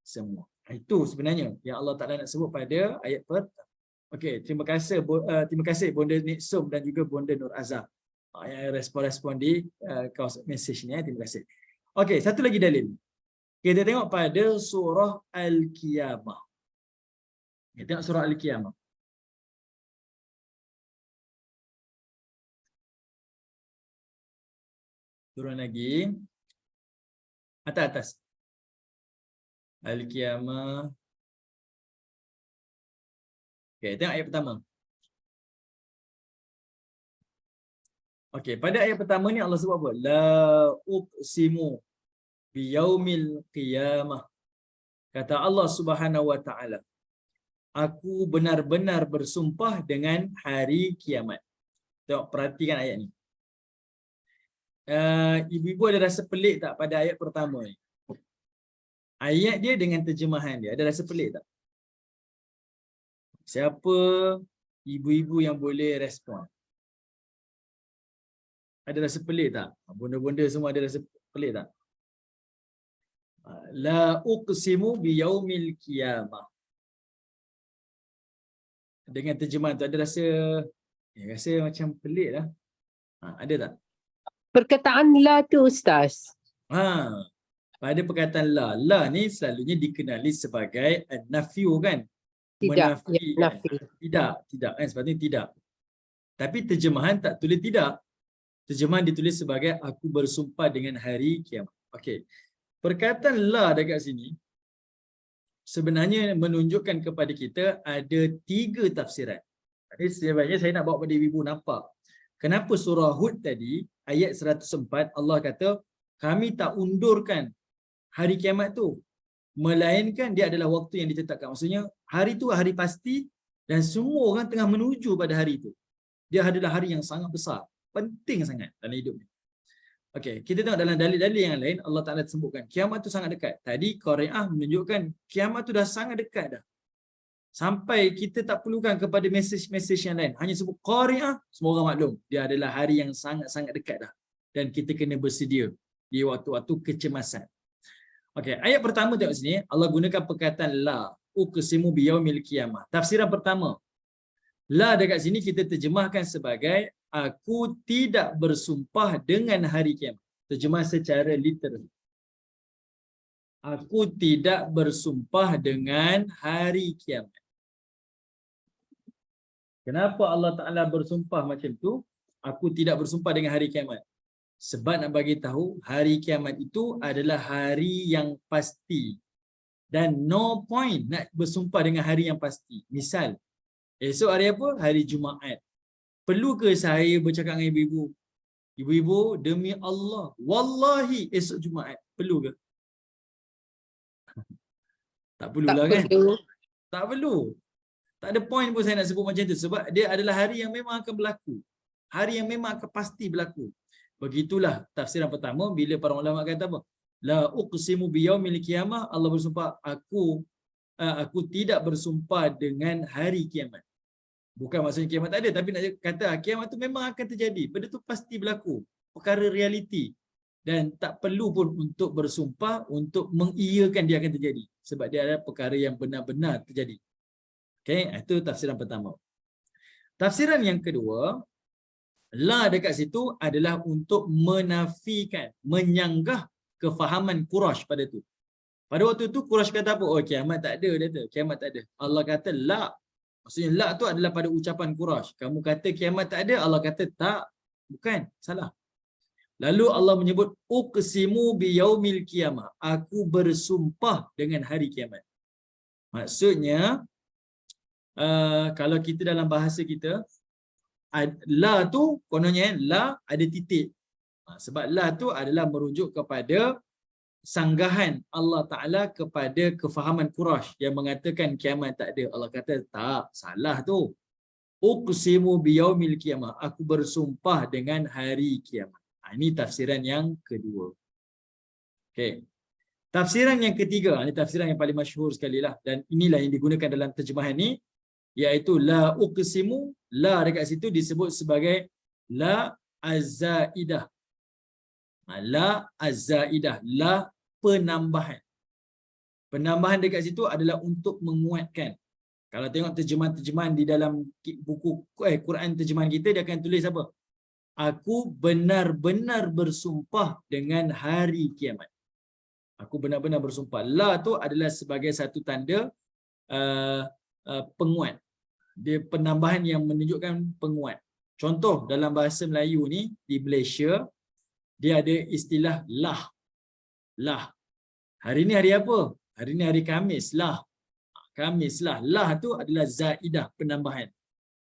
semua. Itu sebenarnya yang Allah Ta'ala nak sebut pada ayat pertama. Okey, terima kasih Bonda Niksum dan juga Bonda Nur Azhar yang respon-respon di kawasan mesej ni. Terima kasih. Okey, satu lagi dalil. Kita tengok pada surah Al-Qiyamah. Kita tengok surah Al-Qiyamah. Turun lagi. Atas. Al-Qiyamah. Okey, tengok ayat pertama. Okey, pada ayat pertama ni Allah sebut apa? La uqsimu biyaumil qiyamah. Kata Allah Subhanahu wa taala, aku benar-benar bersumpah dengan hari kiamat. Tengok, perhatikan ayat ni. Ibu-ibu ada rasa pelik tak pada ayat pertama ni? Ayat dia dengan terjemahan dia, ada rasa pelik tak? Siapa ibu-ibu yang boleh respon? Ada rasa pelik tak? Bonda-bonda semua ada rasa pelik tak? La uqsimu biyaumil qiyamah. Dengan terjemahan tu ada rasa macam pelik lah. Ada tak? Perkataan la tu Ustaz. Pada perkataan la ni selalunya dikenali sebagai nafiu kan? Tidak, Menafi, ya, nafi. Tidak kan? Sepatutnya tidak. Tapi terjemahan tak tulis tidak. Terjemahan ditulis sebagai aku bersumpah dengan hari kiamat. Okey. Perkataan la dekat sini sebenarnya menunjukkan kepada kita ada 3 tafsiran. Jadi sebenarnya saya nak bawa pada ibu nampak. kenapa surah Hud tadi ayat 104 Allah kata kami tak undurkan hari kiamat tu, melainkan dia adalah waktu yang ditetapkan. Maksudnya hari tu hari pasti dan semua orang tengah menuju pada hari itu. Dia adalah hari yang sangat besar, penting sangat dalam hidup ni. Okey, kita tengok dalam dalil-dalil yang lain Allah Taala sebutkan kiamat tu sangat dekat. Tadi Qari'ah menunjukkan kiamat tu dah sangat dekat dah. Sampai kita tak perlukan kepada mesej-mesej yang lain. Hanya sebut Qari'ah, semua orang maklum dia adalah hari yang sangat-sangat dekat dah. Dan kita kena bersedia di waktu-waktu kecemasan. Okey, ayat pertama tengok sini Allah gunakan perkataan la uqsimu biyaumil qiyamah. Tafsiran pertama, la dekat sini kita terjemahkan sebagai aku tidak bersumpah dengan hari kiamat. Terjemah secara literal. Aku tidak bersumpah dengan hari kiamat. Kenapa Allah Ta'ala bersumpah macam tu? Aku tidak bersumpah dengan hari kiamat. Sebab nak bagi tahu hari kiamat itu adalah hari yang pasti. Dan no point nak bersumpah dengan hari yang pasti. Misal, esok hari apa? Hari Jumaat. Perlu ke saya bercakap dengan ibu-ibu? Ibu-ibu, demi Allah, wallahi esok Jumaat. Perlu ke? Tak perlulah kan? perlu. Tak perlu. Tak ada point pun saya nak sebut macam tu. Sebab dia adalah hari yang memang akan berlaku. Hari yang memang akan pasti berlaku. Begitulah tafsiran pertama bila para ulama kata apa? La uqsimu biyaumil qiyamah, Allah bersumpah aku tidak bersumpah dengan hari kiamat. Bukan maksudnya kiamat tak ada, tapi nak kata kiamat tu memang akan terjadi. Benda tu pasti berlaku. Perkara realiti. Dan tak perlu pun untuk bersumpah untuk mengiyakan dia akan terjadi. Sebab dia adalah perkara yang benar-benar terjadi. Okey, itu tafsiran pertama. Tafsiran yang kedua, la dekat situ adalah untuk menafikan, menyanggah kefahaman Quraisy pada tu. Pada waktu tu Quraisy kata apa? Oh, kiamat tak ada, dia kata. Kiamat tak ada. Allah kata la. Maksudnya la tu adalah pada ucapan Quraisy. Kamu kata kiamat tak ada, Allah kata tak. Bukan, salah. Lalu Allah menyebut uqsimu biyaumil qiyamah. Aku bersumpah dengan hari kiamat. Maksudnya kalau kita dalam bahasa kita la tu kononnya la ada titik. Sebab la tu adalah merujuk kepada sanggahan Allah Ta'ala kepada kefahaman Quraisy yang mengatakan kiamat tak ada. Allah kata tak, salah tu. Uqsimu biyaumil qiyamah. Aku bersumpah dengan hari kiamat. Ini tafsiran yang kedua. Okey. Tafsiran yang ketiga, ini tafsiran yang paling masyhur sekali lah. Dan inilah yang digunakan dalam terjemahan ni, iaitu la uqsimu, la dekat situ disebut sebagai la az-zaidah. La az-zaidah, la penambahan. Penambahan dekat situ adalah untuk menguatkan. Kalau tengok terjemahan-terjemahan di dalam buku Quran terjemahan kita, dia akan tulis apa? Aku benar-benar bersumpah dengan hari kiamat. Aku benar-benar bersumpah. La tu adalah sebagai satu tanda penguat. Dia penambahan yang menunjukkan penguat. Contoh dalam bahasa Melayu ni di Malaysia, dia ada istilah lah. Lah. Hari ni hari apa? Hari ni hari Khamis lah. Khamis lah. Lah tu adalah zaidah, penambahan.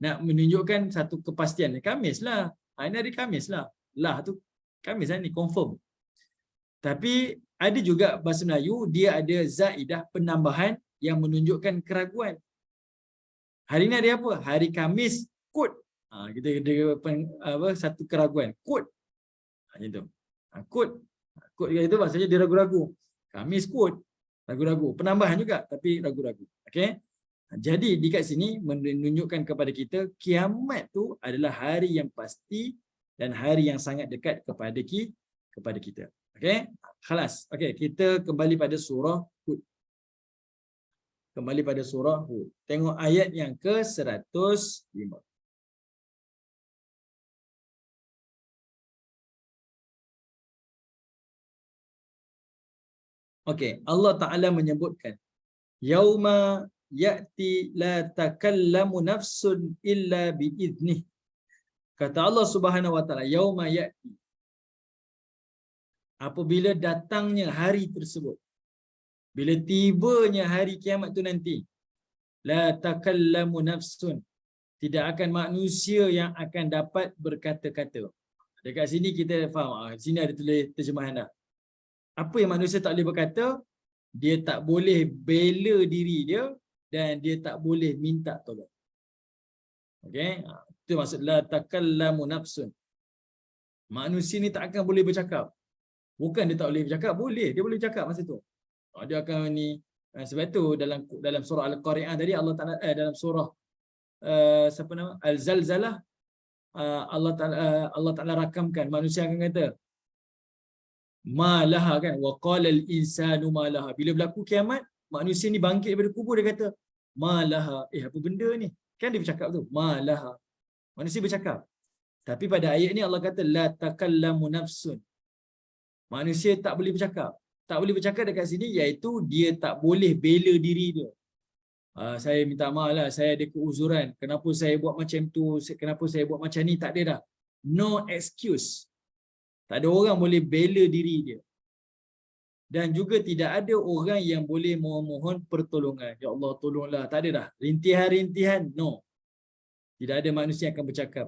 Nak menunjukkan satu kepastian. Khamis lah. Ini hari Khamis lah. Lah tu Khamis lah ni, confirm. Tapi ada juga bahasa Melayu, dia ada zaidah, penambahan yang menunjukkan keraguan. Hari ni hari apa? Hari Khamis, kot. Kita ada satu keraguan. Kot. Macam tu. Kot. Kot itu maksudnya dia ragu-ragu. Khamis kot. Ragu-ragu. Penambahan juga tapi ragu-ragu. Okey. Jadi di kat sini menunjukkan kepada kita kiamat tu adalah hari yang pasti dan hari yang sangat dekat kepada kita. Okey? Khalas. Okey, kita kembali pada surah Hud. Kembali pada surah Hud. Tengok ayat yang ke-105. Okey, Allah Ta'ala menyebutkan yauma ya'ti la takallamu nafsun illa biiznih. Kata Allah Subhanahu wa Ta'ala, yauma ya'ti, apabila datangnya hari tersebut, bila tibanya hari kiamat tu nanti, la takallamu nafsun, tidak akan manusia yang akan dapat berkata-kata. Dekat sini kita faham, di sini ada tulis terjemahan dah. Apa yang manusia tak boleh berkata? Dia tak boleh bela diri dia dan dia tak boleh minta tolong. Okey, itu maksud la takallamu nafsun. Manusia ni tak akan boleh bercakap. Bukan dia tak boleh bercakap, boleh, dia boleh bercakap masa tu. Dia akan ni sebab tu dalam surah Al-Qari'ah tadi Allah Taala dalam surah siapa nama Al-Zalzalah, Allah Taala rakamkan manusia akan kata malaha, kan, wa qala al-insanu malaha. Bila berlaku kiamat, manusia ni bangkit daripada kubur, dia kata malaha, apa benda ni, kan dia bercakap tu, malaha, manusia bercakap. Tapi pada ayat ni Allah kata la takallamu nafsun, manusia tak boleh bercakap. Tak boleh bercakap dekat sini iaitu dia tak boleh bela diri dia. Saya minta maaf lah, saya ada keuzuran, kenapa saya buat macam tu, kenapa saya buat macam ni, tak ada dah. No excuse. Tak ada orang boleh bela diri dia. Dan juga tidak ada orang yang boleh memohon pertolongan. Ya Allah tolonglah. Tak ada dah. Rintihan-rintihan, no. Tidak ada manusia yang akan bercakap.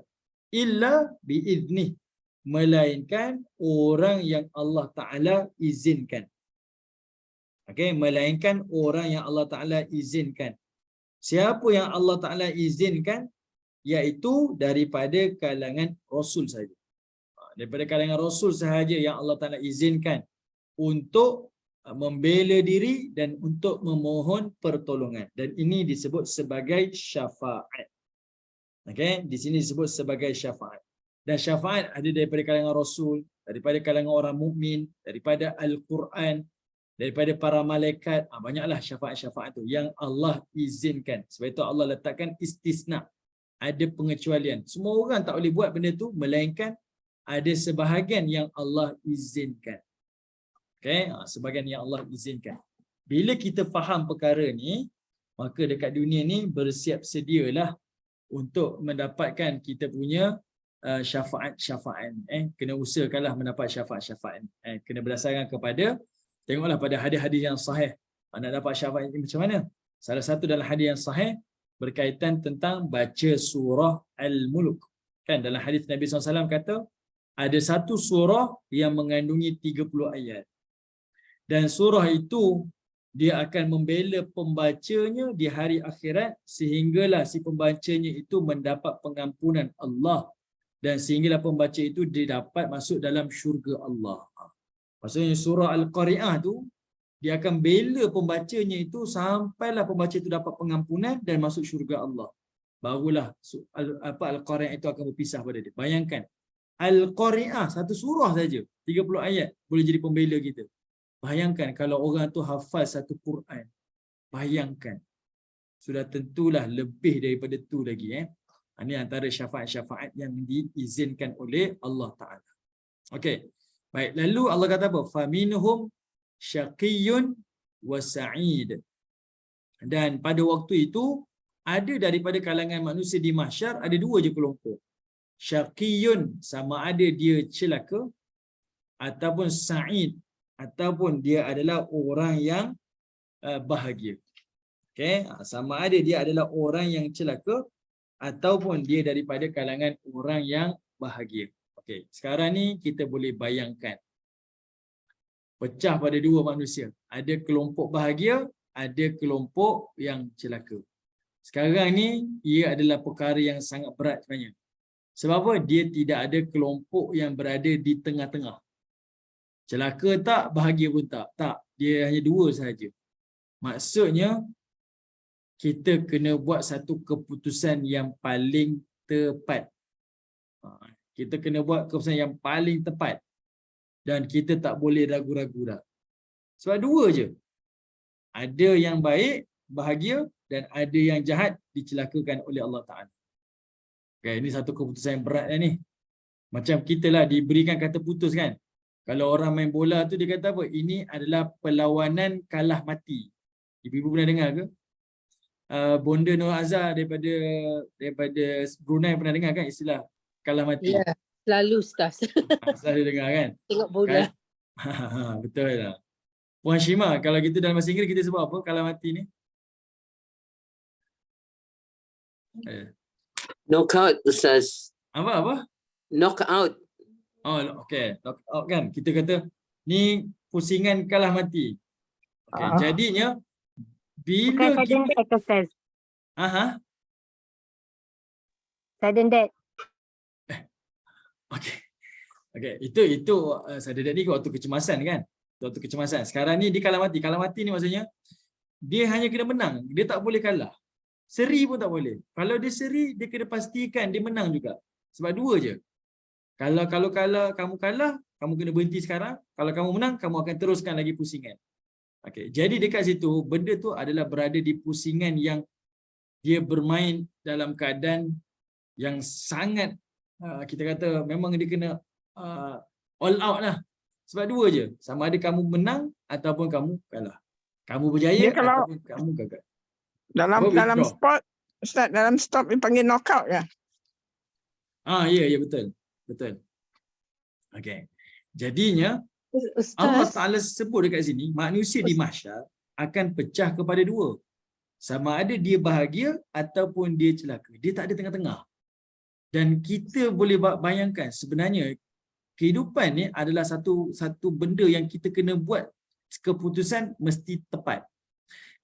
Illa biiznih. Melainkan orang yang Allah Ta'ala izinkan. Okay? Melainkan orang yang Allah Ta'ala izinkan. Siapa yang Allah Ta'ala izinkan? Iaitu daripada kalangan Rasul saja. Daripada kalangan Rasul sahaja yang Allah Ta'ala izinkan untuk membela diri dan untuk memohon pertolongan. Dan ini disebut sebagai syafaat. Okay? Di sini disebut sebagai syafaat. Dan syafaat ada daripada kalangan Rasul, daripada kalangan orang mukmin, daripada Al-Quran, daripada para malaikat. Banyaklah syafaat-syafaat tu yang Allah izinkan. Sebab itu Allah letakkan istisna. Ada pengecualian. Semua orang tak boleh buat benda tu melainkan ada sebahagian yang Allah izinkan. Okay? Sebahagian yang Allah izinkan. Bila kita faham perkara ni, maka dekat dunia ni bersiap sedialah untuk mendapatkan kita punya syafaat-syafaat. Kena usahakanlah mendapat syafaat-syafaat. Kena berdasarkan kepada, tengoklah pada hadis-hadis yang sahih. Nak dapat syafaat ini macam mana? Salah satu dalam hadis yang sahih berkaitan tentang baca surah Al-Mulk. Kan dalam hadis Nabi SAW kata, ada satu surah yang mengandungi 30 ayat. Dan surah itu dia akan membela pembacanya di hari akhirat sehinggalah si pembacanya itu mendapat pengampunan Allah dan sehinggalah pembaca itu dia dapat masuk dalam syurga Allah. Maksudnya surah Al-Qari'ah tu dia akan bela pembacanya itu sampailah pembaca itu dapat pengampunan dan masuk syurga Allah. Barulah Al-Qari'ah itu akan berpisah pada dia. Bayangkan Al-Qari'ah satu surah saja 30 ayat boleh jadi pembela kita. Bayangkan kalau orang tu hafal satu Quran. Bayangkan. Sudah tentulah lebih daripada tu lagi. Ini antara syafaat-syafaat yang diizinkan oleh Allah Ta'ala. Okey. Baik. Lalu Allah kata apa? Faminhum syaqiyyun wa sa'id. Dan pada waktu itu, ada daripada kalangan manusia di mahsyar, ada dua je kelompok. Syaqiyyun, sama ada dia celaka, ataupun sa'id, ataupun dia adalah orang yang bahagia. Okay? Sama ada dia adalah orang yang celaka ataupun dia daripada kalangan orang yang bahagia. Okay. Sekarang ni kita boleh bayangkan pecah pada dua manusia. Ada kelompok bahagia, ada kelompok yang celaka. Sekarang ni ia adalah perkara yang sangat berat sebenarnya. Sebab apa? Dia tidak ada kelompok yang berada di tengah-tengah. Celaka tak, bahagia pun tak. Tak, dia hanya dua sahaja. Maksudnya, kita kena buat satu keputusan yang paling tepat. Kita kena buat keputusan yang paling tepat. Dan kita tak boleh ragu-ragu dah. Sebab dua je. Ada yang baik, bahagia, dan ada yang jahat, dicelakakan oleh Allah Ta'ala. Okay, ini satu keputusan yang berat ni. Macam kita lah diberikan kata putus kan. Kalau orang main bola tu dia kata apa? Ini adalah perlawanan kalah mati. Ibu-ibu pernah dengar ke? Bonda Nur Azhar daripada Brunei pernah dengar kan istilah kalah mati? Ya, selalu Ustaz. Selalu dengar kan? Tengok bola. Kan? Betul lah. Puan Shima, kalau kita dalam bahasa Inggeris kita sebut apa kalah mati ni? Knockout, Ustaz. Apa? Knockout. Oh, okey. Knockout kan. Kita kata ni pusingan kalah mati. Okey, jadinya Bukan bila sudden kita death, Ustaz. Sudden death. Okey. Okey, itu sadar ni waktu kecemasan kan? Waktu kecemasan. Sekarang ni dia kalah mati. Kalah mati ni maksudnya dia hanya kena menang, dia tak boleh kalah. Seri pun tak boleh. Kalau dia seri, dia kena pastikan dia menang juga. Sebab dua je. Kalau kamu kalah, kamu kena berhenti sekarang. Kalau kamu menang, kamu akan teruskan lagi pusingan. Okey, jadi dekat situ benda tu adalah berada di pusingan yang dia bermain dalam keadaan yang sangat kita kata memang dia kena all out lah. Sebab dua je. Sama ada kamu menang ataupun kamu kalah. Kamu berjaya Dia kalau ataupun kamu gagal. dalam withdraw. sport, Ustaz, dalam stop dipanggil knockout kan? Ya betul. Okey. Jadinya Allah Ustaz, Taala sebut dekat sini manusia di mahsyar akan pecah kepada dua. Sama ada dia bahagia ataupun dia celaka. Dia tak ada tengah-tengah. Dan kita boleh bayangkan sebenarnya kehidupan ni adalah satu benda yang kita kena buat keputusan mesti tepat.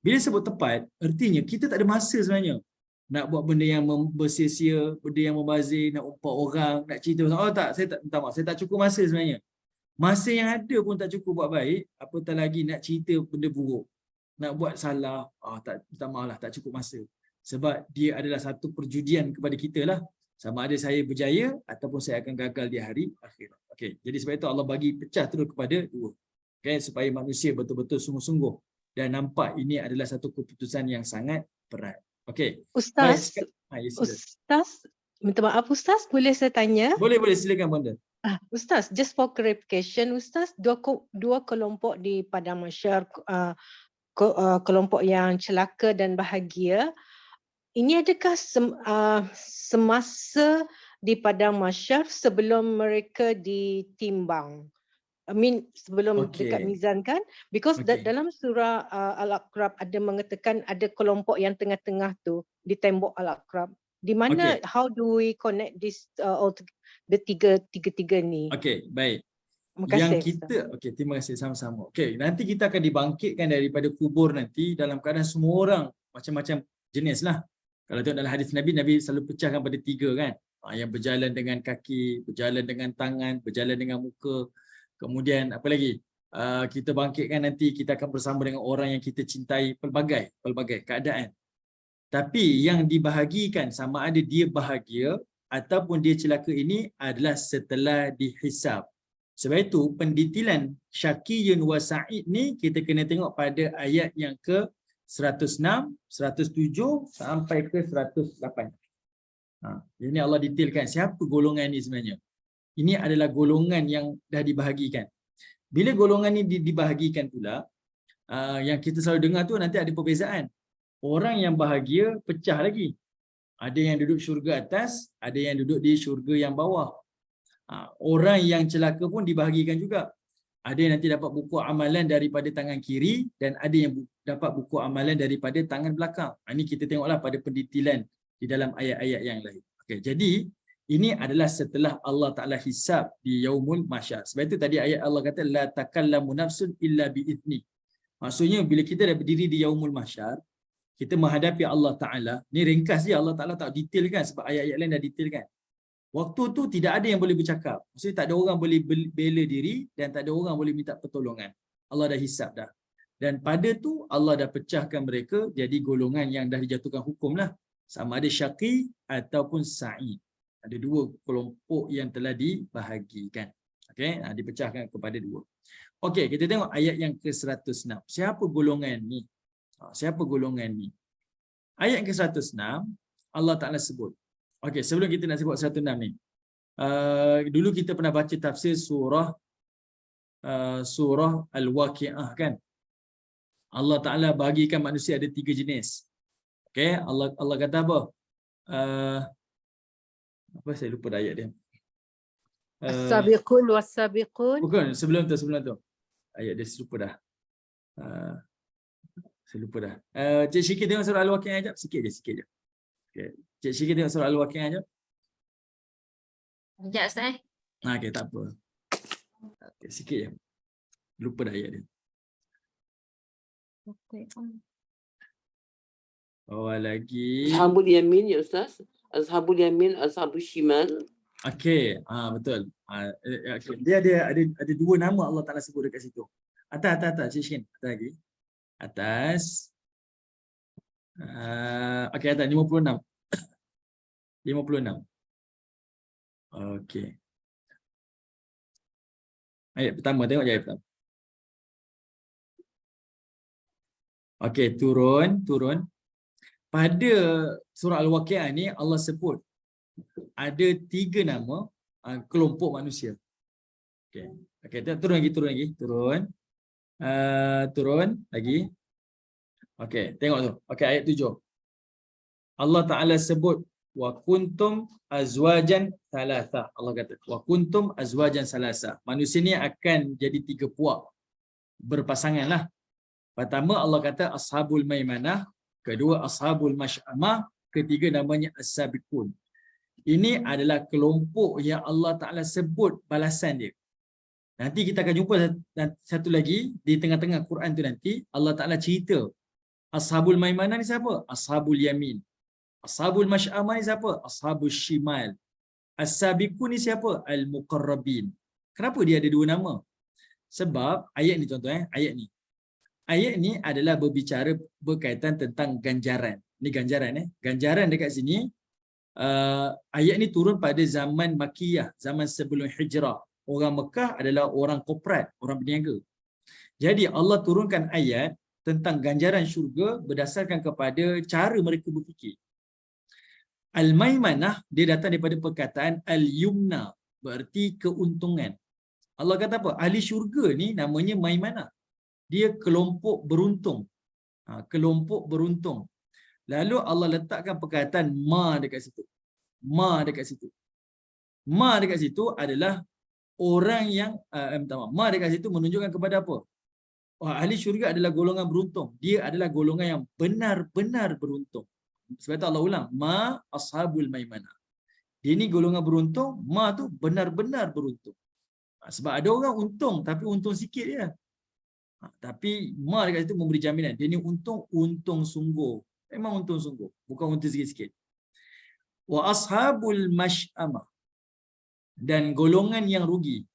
Bila sebut tepat, artinya kita tak ada masa sebenarnya nak buat benda yang bersia-sia, benda yang membazir, nak umpat orang, nak cerita pasal saya tak minta maaf, saya tak cukup masa sebenarnya. Masa yang ada pun tak cukup buat baik, apatah lagi nak cerita benda buruk. Nak buat salah, minta maaf lah, tak cukup masa. Sebab dia adalah satu perjudian kepada kita lah. Sama ada saya berjaya ataupun saya akan gagal di hari akhirat. Okey, jadi sebab itu Allah bagi pecah terus kepada dua. Okay, supaya manusia betul-betul sungguh-sungguh dan nampak ini adalah satu keputusan yang sangat berat. Okey. Ustaz, Yes, Ustaz, minta maaf Ustaz, boleh saya tanya? Boleh, silakan Bonda. Ustaz, just for clarification, Ustaz, dua kelompok di Padang Mahsyar, kelompok yang celaka dan bahagia, ini adakah semasa di Padang Mahsyar sebelum mereka ditimbang? Sebelum dekat mizan kan? Because dalam surah Al-Aqrab ada mengatakan ada kelompok yang tengah-tengah tu di tembok Al-Aqrab. Di mana how do we connect this the tiga ni? Okey, baik. Terima kasih. Terima kasih sama-sama. Okey, nanti kita akan dibangkitkan daripada kubur nanti dalam keadaan semua orang macam-macam jenis lah. Kalau tengok dalam hadis Nabi selalu pecahkan pada tiga kan. Yang berjalan dengan kaki, berjalan dengan tangan, berjalan dengan muka. Kemudian apa lagi? Kita bangkitkan nanti kita akan bersama dengan orang yang kita cintai, pelbagai keadaan. Tapi yang dibahagikan sama ada dia bahagia ataupun dia celaka ini adalah setelah dihisab. Sebab itu pendetilan Syaqiyun wa Sa'id ni kita kena tengok pada ayat yang ke 106, 107 sampai ke 108. Ini Allah detailkan siapa golongan ni sebenarnya. Ini adalah golongan yang dah dibahagikan. Bila golongan ni dibahagikan pula, yang kita selalu dengar tu nanti ada perbezaan. Orang yang bahagia pecah lagi. Ada yang duduk syurga atas, ada yang duduk di syurga yang bawah. Orang yang celaka pun dibahagikan juga. Ada yang nanti dapat buku amalan daripada tangan kiri dan ada yang dapat buku amalan daripada tangan belakang. Ini kita tengoklah pada pendetilan di dalam ayat-ayat yang lain. Okey, jadi ini adalah setelah Allah Ta'ala hisab di Yaumul Mahsyar. Sebab itu tadi ayat Allah kata la takallamu nafsun illa bi'izni. Maksudnya bila kita dah berdiri di Yaumul Mahsyar, kita menghadapi Allah Ta'ala. Ni ringkas je, Allah Ta'ala tak detailkan sebab ayat-ayat lain dah detailkan. Waktu tu tidak ada yang boleh bercakap. Maksudnya tak ada orang boleh bela diri dan tak ada orang boleh minta pertolongan. Allah dah hisab dah. Dan pada tu Allah dah pecahkan mereka jadi golongan yang dah dijatuhkan hukum lah. Sama ada syaqi ataupun sa'id. Ada dua kelompok yang telah dibahagikan. Okey, dipecahkan kepada dua. Okey, kita tengok ayat yang ke-106. Siapa golongan ni? Siapa golongan ni? Ayat ke-106 Allah Ta'ala sebut. Okey, sebelum kita nak sebut 106 ni. Dulu kita pernah baca tafsir surah Al-Waqi'ah kan? Allah Ta'ala bahagikan manusia ada 3 jenis. Okey, Allah kata apa? Apa saya lupa ayat dia. As-sabiqun was-sabiqun. Bukan, sebelum tu. Ayat dia lupa dah. Saya lupa dah. Cik sikit tengok surah Al-Waqi'ah sekejap. Sikit je. Okey. Cik Syikir tengok surah Al-Waqi'ah je. Sekejap Ustaz. Okey, tak apa. Okay, sikit je. Lupa dah ayat dia. Bawah lagi. Ashabul Yamin ya Ustaz. Ashabul Yamin, Ashabul Shimal. Okey, betul. Okay. Dia ada dua nama Allah Taala sebut dekat situ. Atas Cik Shin. Atas lagi. Atas. Okey, atas 56. 56. Okey. Ayat pertama, tengok je ayat pertama. Okey, turun. Pada surah Al-Waqi'ah ni Allah sebut ada 3 nama kelompok manusia. Okey. Okey, turun lagi. Turun lagi. Okey, tengok tu. Okey, ayat 7. Allah Taala sebut wa kuntum azwajan thalatha. Allah kata wa kuntum azwajan salasa. Manusia ni akan jadi 3 puak. Berpasanganlah. Pertama Allah kata ashabul maimanah, kedua ashabul masy'amah, ketiga namanya as-sabiqun. Ini adalah kelompok yang Allah Taala sebut balasan dia. Nanti kita akan jumpa satu lagi di tengah-tengah Quran tu, nanti Allah Taala cerita ashabul maimanah ni siapa? Ashabul yamin. Ashabul masy'amah ni siapa? Ashabul shimal. As-sabiqun ni siapa? Al-muqarrabin. Kenapa dia ada 2 nama? Sebab ayat ni tuan-tuan, ayat ni adalah berbicara berkaitan tentang ganjaran. Ni ganjaran Ganjaran dekat sini ayat ni turun pada zaman Makkiyah, zaman sebelum hijrah. Orang Mekah adalah orang korporat, orang berniaga. Jadi Allah turunkan ayat tentang ganjaran syurga berdasarkan kepada cara mereka berfikir. Al-maimanah dia datang daripada perkataan al-yumna, berarti keuntungan. Allah kata apa? Ahli syurga ni namanya maimanah. Dia kelompok beruntung. Kelompok beruntung. Lalu Allah letakkan perkataan ma dekat situ. Ma dekat situ adalah orang yang ma dekat situ menunjukkan kepada apa? Ahli syurga adalah golongan beruntung. Dia adalah golongan yang benar-benar beruntung. Sebab itu Allah ulang, ma ashabul maimanah. Dia ni golongan beruntung, ma tu benar-benar beruntung. Sebab ada orang untung tapi untung sikit je. Tapi ma dekat situ memberi jaminan. Dia ni untung sungguh. Memang untung sungguh, bukan untung sikit-sikit. Wa ashabul masy'amah, dan golongan yang rugi.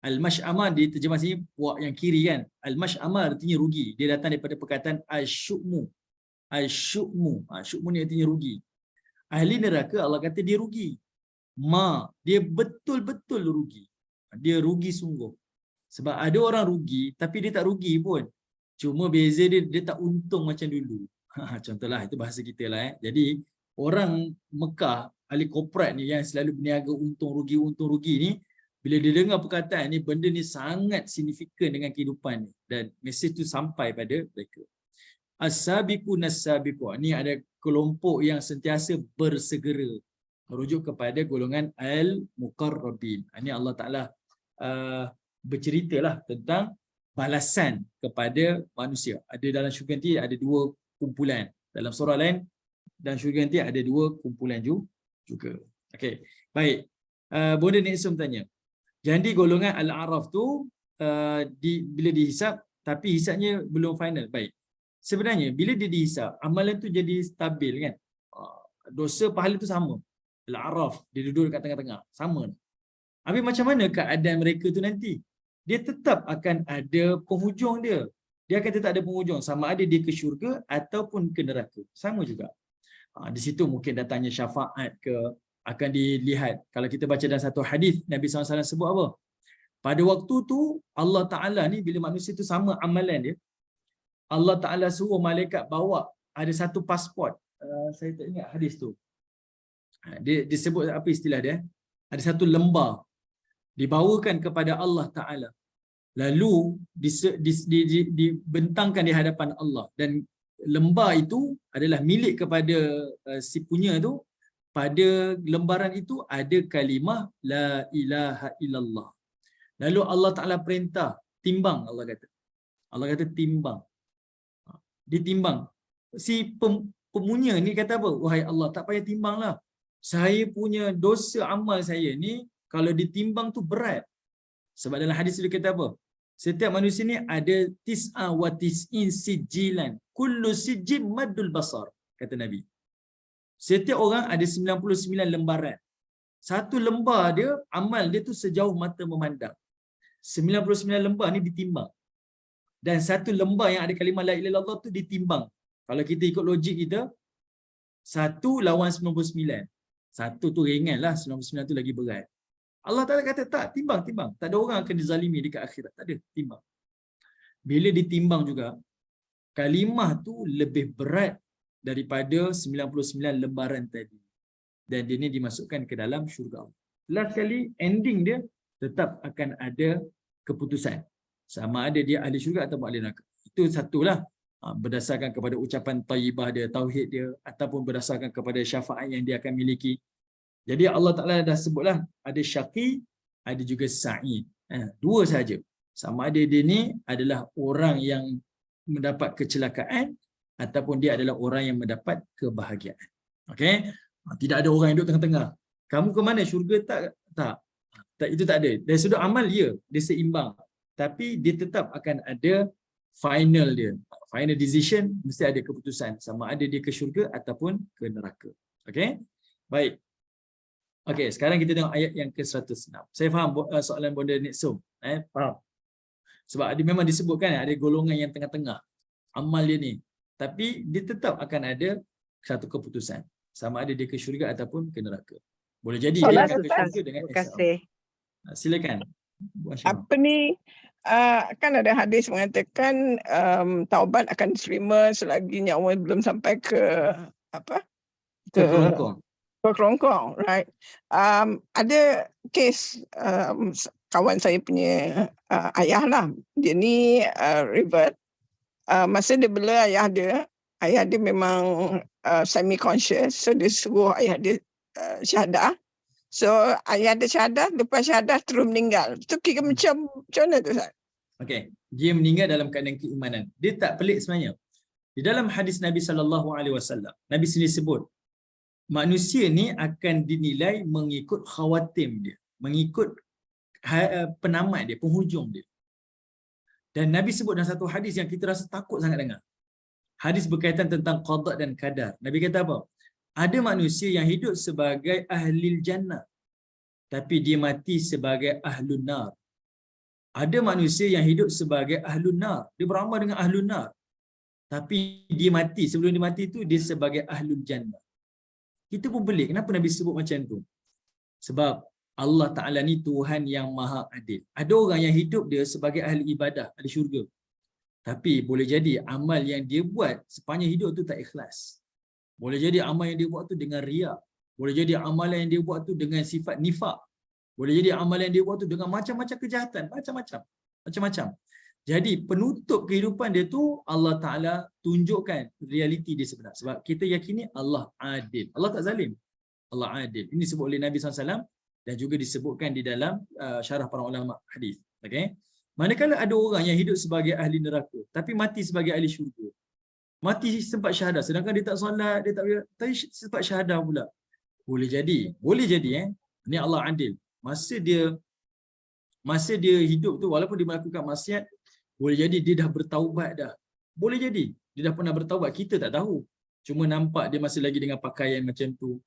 Al-masy'amah diterjemah sini puak yang kiri kan. Al-masy'amah artinya rugi. Dia datang daripada perkataan asyu'mu. Syu'mu ni artinya rugi. Ahli neraka Allah kata dia rugi. Dia betul-betul rugi. Dia rugi sungguh. Sebab ada orang rugi tapi dia tak rugi pun. Cuma beza dia tak untung macam dulu. Contohlah, itu bahasa kita lah. Jadi orang Mekah, ahli korporat ni yang selalu berniaga untung rugi ni, bila dia dengar perkataan ni, benda ni sangat signifikan dengan kehidupan ni, dan mesej tu sampai pada mereka. As-sabiqun as-sabiqun, ni ada kelompok yang sentiasa bersegera, merujuk kepada golongan al-muqarrabin. Ini Allah Ta'ala berceritalah tentang balasan kepada manusia. Ada dalam syurga nanti ada 2 kumpulan. Dalam surah lain, dan syurga nanti ada 2 kumpulan juga. Okey, baik. Bonda Nixon tanya. Jadi golongan Al-A'raf tu bila dihisap, tapi hisapnya belum final. Baik. Sebenarnya bila dia dihisap, amalan tu jadi stabil kan? Dosa pahala tu sama. Al-A'raf, dia duduk dekat tengah-tengah. Sama. Habis macam mana keadaan mereka tu nanti? Dia tetap akan ada penghujung dia. Dia akan tetap ada penghujung. Sama ada dia ke syurga ataupun ke neraka. Sama juga. Di situ mungkin datangnya syafaat ke, akan dilihat. Kalau kita baca dalam satu hadis, Nabi SAW sebut apa? Pada waktu tu, Allah Ta'ala ni bila manusia tu sama amalan dia, Allah Ta'ala suruh malaikat bawa ada satu pasport. Saya tak ingat hadis tu. Dia sebut apa istilah dia? Ada satu lembar dibawakan kepada Allah Ta'ala. Lalu dibentangkan di hadapan Allah. Dan lembar itu adalah milik kepada si punya tu. Pada lembaran itu ada kalimah La ilaha illallah. Lalu Allah Ta'ala perintah, timbang Allah kata. Allah kata timbang. Ditimbang. Si pemunya ni kata apa? Wahai Allah, tak payah timbanglah. Saya punya dosa amal saya ni kalau ditimbang tu berat. Sebab dalam hadis dia kata apa? Setiap manusia ni ada tis'a wa tis'in sijilan. Kullu sijil maddul basar, kata Nabi. Setiap orang ada 99 lembaran. Satu lembar dia, amal dia tu sejauh mata memandang. 99 lembar ni ditimbang. Dan satu lembar yang ada kalimah la ilaha illallah tu ditimbang. Kalau kita ikut logik kita, 1 lawan 99. 1 tu ringan lah, 99 tu lagi berat. Allah Ta'ala kata tak, timbang. Tak ada orang akan dizalimi dekat akhirat. Tak ada, timbang. Bila ditimbang juga, kalimah tu lebih berat daripada 99 lembaran tadi. Dan dia ni dimasukkan ke dalam syurga. Last kali, ending dia tetap akan ada keputusan. Sama ada dia ahli syurga atau ahli neraka. Itu satulah. Berdasarkan kepada ucapan tayyibah dia, tauhid dia, ataupun berdasarkan kepada syafaat yang dia akan miliki. Jadi Allah Ta'ala dah sebutlah, ada syaqi, ada juga sa'id. Dua saja. Sama ada dia ni adalah orang yang mendapat kecelakaan ataupun dia adalah orang yang mendapat kebahagiaan. Okey? Tidak ada orang yang duduk tengah-tengah. Kamu ke mana? Syurga tak? Tak. Itu tak ada. Dari sudut amal, ya, dia seimbang. Tapi dia tetap akan ada final dia. Final decision, mesti ada keputusan. Sama ada dia ke syurga ataupun ke neraka. Okey? Baik. Okey, sekarang kita tengok ayat yang ke-106. Saya faham soalan Bonda Nixum. Faham? Sebab dia memang disebutkan ada golongan yang tengah-tengah. Amal dia ni. Tapi dia tetap akan ada satu keputusan. Sama ada dia ke syurga ataupun ke neraka. Boleh jadi dia akan ke syurga dengan Terima kasih. Silakan. Apa ni, kan ada hadis mengatakan taubat akan diterima selagi nyawa belum sampai ke apa? Ke Kelongkong, right? Ada kes kawan saya punya ayah lah. Dia ni revert. Masa dia bela ayah dia memang semi-conscious. So dia suruh ayah dia syahadah. So ayah dia syahadah, lepas syahadah terus meninggal. Itu kira macam mana tu, Ustaz? Okey, dia meninggal dalam keadaan keimanan. Dia tak pelik sebenarnya. Di dalam hadis Nabi SAW, Nabi sendiri sebut, manusia ni akan dinilai mengikut khawatim dia, mengikut penamat dia, penghujung dia. Dan Nabi sebut dalam satu hadis yang kita rasa takut sangat dengar. Hadis berkaitan tentang qada dan qadar. Nabi kata apa? Ada manusia yang hidup sebagai ahli jannah, tapi dia mati sebagai ahlun nar. Ada manusia yang hidup sebagai ahlun nar. Dia beramal dengan ahlun nar. Tapi dia mati, sebelum dia mati itu, dia sebagai ahlul jannah. Kita pun pelik, kenapa Nabi sebut macam tu? Sebab Allah Ta'ala ni Tuhan yang maha adil. Ada orang yang hidup dia sebagai ahli ibadah, ahli syurga. Tapi boleh jadi amal yang dia buat sepanjang hidup tu tak ikhlas. Boleh jadi amal yang dia buat tu dengan riak. Boleh jadi amalan yang dia buat tu dengan sifat nifak. Boleh jadi amalan yang dia buat tu dengan macam-macam kejahatan. Macam-macam. Jadi penutup kehidupan dia tu Allah Ta'ala tunjukkan realiti dia sebenar. Sebab kita yakini Allah adil. Allah tak zalim. Allah adil. Ini disebut oleh Nabi SAW dan juga disebutkan di dalam syarah para ulama hadis. Okay? Manakala ada orang yang hidup sebagai ahli neraka tapi mati sebagai ahli syurga. Mati sempat syahadah. Sedangkan dia tak solat, dia tak sempat syahadah pula. Boleh jadi. Ini Allah adil. Masa dia hidup tu, walaupun dia melakukan maksiat, boleh jadi dia dah bertaubat dah. Boleh jadi dia dah pernah bertaubat, kita tak tahu. Cuma nampak dia masih lagi dengan pakaian macam tu.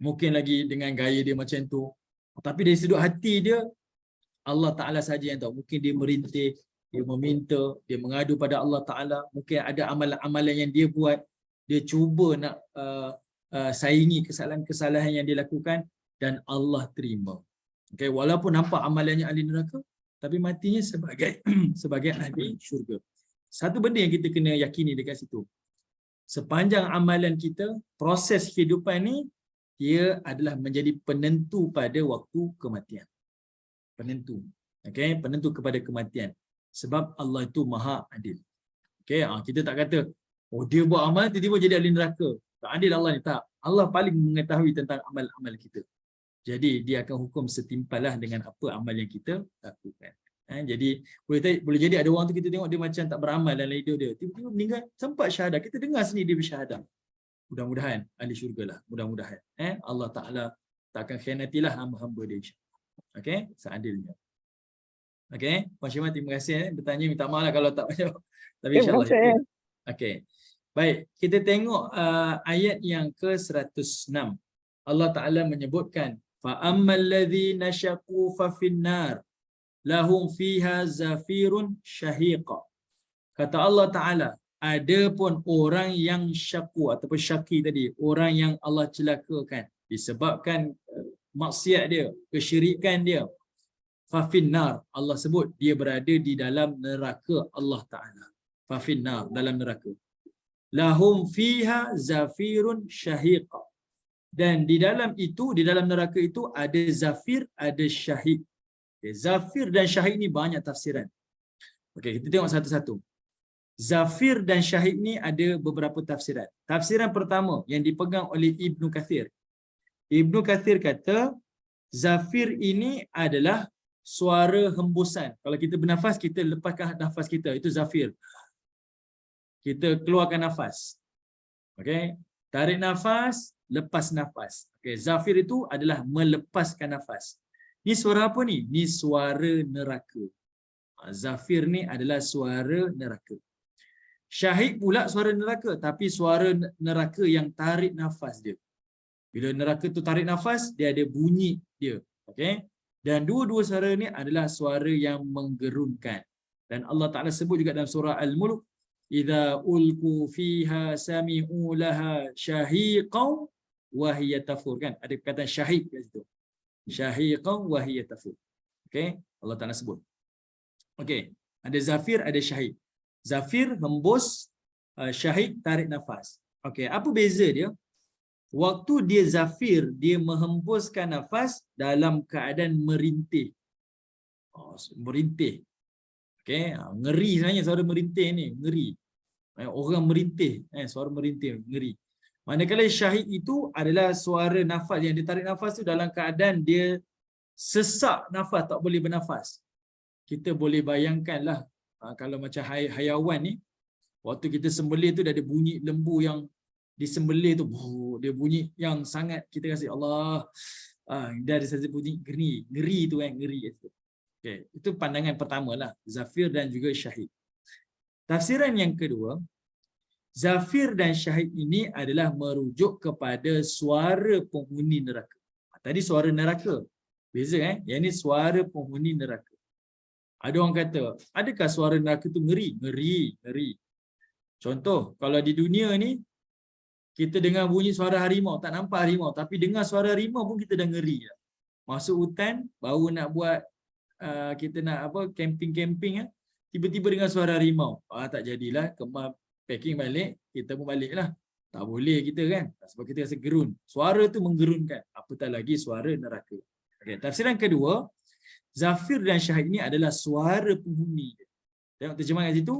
Mungkin lagi dengan gaya dia macam tu. Tapi dari sudut hati dia, Allah Ta'ala saja yang tahu. Mungkin dia merintih, dia meminta, dia mengadu pada Allah Ta'ala. Mungkin ada amalan-amalan yang dia buat. Dia cuba nak saingi kesalahan-kesalahan yang dia lakukan dan Allah terima. Okay, walaupun nampak amalannya ahli neraka, tapi matinya sebagai ahli syurga. Satu benda yang kita kena yakini dekat situ. Sepanjang amalan kita, proses kehidupan ni, dia adalah menjadi penentu pada waktu kematian. Penentu. Okay, penentu kepada kematian. Sebab Allah itu maha adil. Okay, kita tak kata, oh dia buat amal, tiba-tiba jadi ahli neraka. Tak adil Allah ni. Tak. Allah paling mengetahui tentang amal-amal kita. Jadi dia akan hukum setimpalah dengan apa amal yang kita lakukan. Jadi boleh jadi ada orang tu kita tengok dia macam tak beramal dalam hidup dia. Tiba-tiba meninggal sempat syahadah. Kita dengar sendiri dia bersyahadah. Mudah-mudahan ahli syurga lah. Mudah-mudahan. Allah Ta'ala takkan khianatilah hamba-hamba dia. Okey, seadilnya. Okey, Puan Syimah terima kasih bertanya, minta maaf lah kalau tak banyak. Tapi insya-Allah. Okey. Baik, kita tengok ayat yang ke-106. Allah Ta'ala menyebutkan fa ammal ladzina syaqu fa finnar lahum fiha zafirun syahiqa. Kata Allah Ta'ala, adapun orang yang syaku ataupun syaki tadi, orang yang Allah celakakan disebabkan maksiat dia, kesyirikan dia, fa finnar, Allah sebut dia berada di dalam neraka Allah Ta'ala. Fa finnar, dalam neraka. Lahum fiha zafirun syahiqa. Dan di dalam itu, di dalam neraka itu ada zafir, ada syahid. Okay, zafir dan syahid ni banyak tafsiran. Okey, kita tengok satu-satu. Zafir dan syahid ni ada beberapa tafsiran. Tafsiran pertama yang dipegang oleh Ibnu Kathir. Ibnu Kathir kata zafir ini adalah suara hembusan. Kalau kita bernafas, kita lepaskan nafas kita, itu zafir. Kita keluarkan nafas. Okey, tarik nafas, lepas nafas. Okey, zafir itu adalah melepaskan nafas. Ni suara apa ni? Ni suara neraka. Zafir ni adalah suara neraka. Syahid pula suara neraka, tapi suara neraka yang tarik nafas dia. Bila neraka tu tarik nafas, dia ada bunyi dia. Okey? Dan dua-dua suara ni adalah suara yang menggerunkan. Dan Allah Ta'ala sebut juga dalam surah Al-Mulk, idza ulqu fiha sami'u laha syahiqan wa hiya tafur, kan? Ada perkataan syahid kat situ. Syahiqan wa hiya tafur. Okey? Allah Ta'ala sebut. Okey, ada zafir, ada syahid. Zafir hembus, syahid tarik nafas. Okey, apa beza dia? Waktu dia zafir, dia menghembuskan nafas dalam keadaan merintih. Merintih. Okey, ngeri sebenarnya suara merintih ni, ngeri. Orang merintih, suara merintih, ngeri. Manakala syahid itu adalah suara nafas, yang ditarik nafas tu dalam keadaan dia sesak nafas, tak boleh bernafas. Kita boleh bayangkanlah kalau macam hayawan ni, waktu kita sembelih tu dia ada bunyi lembu yang disembelih tu, dia bunyi yang sangat kita rasa Allah, dia ada satu bunyi ngeri tu kan, ngeri itu. Okey, itu pandangan pertamalah, zafir dan juga syahid. Tafsiran yang kedua, zafir dan syahid ini adalah merujuk kepada suara penghuni neraka. Tadi suara neraka, beza yang ni suara penghuni neraka. Ada orang kata, adakah suara neraka tu ngeri? Ngeri. Contoh, kalau di dunia ni, kita dengar bunyi suara harimau, tak nampak harimau, tapi dengar suara harimau pun kita dah ngeri. Masuk hutan, baru nak buat, kita nak apa, camping, tiba-tiba dengar suara harimau. Tak jadilah, kemar packing balik, kita pun balik lah. Tak boleh kita kan, sebab kita rasa gerun. Suara tu menggerunkan, apatah lagi suara neraka. Okay, tafsiran kedua, zafir dan syahid ini adalah suara penghuni. Tengok terjemahan kat situ,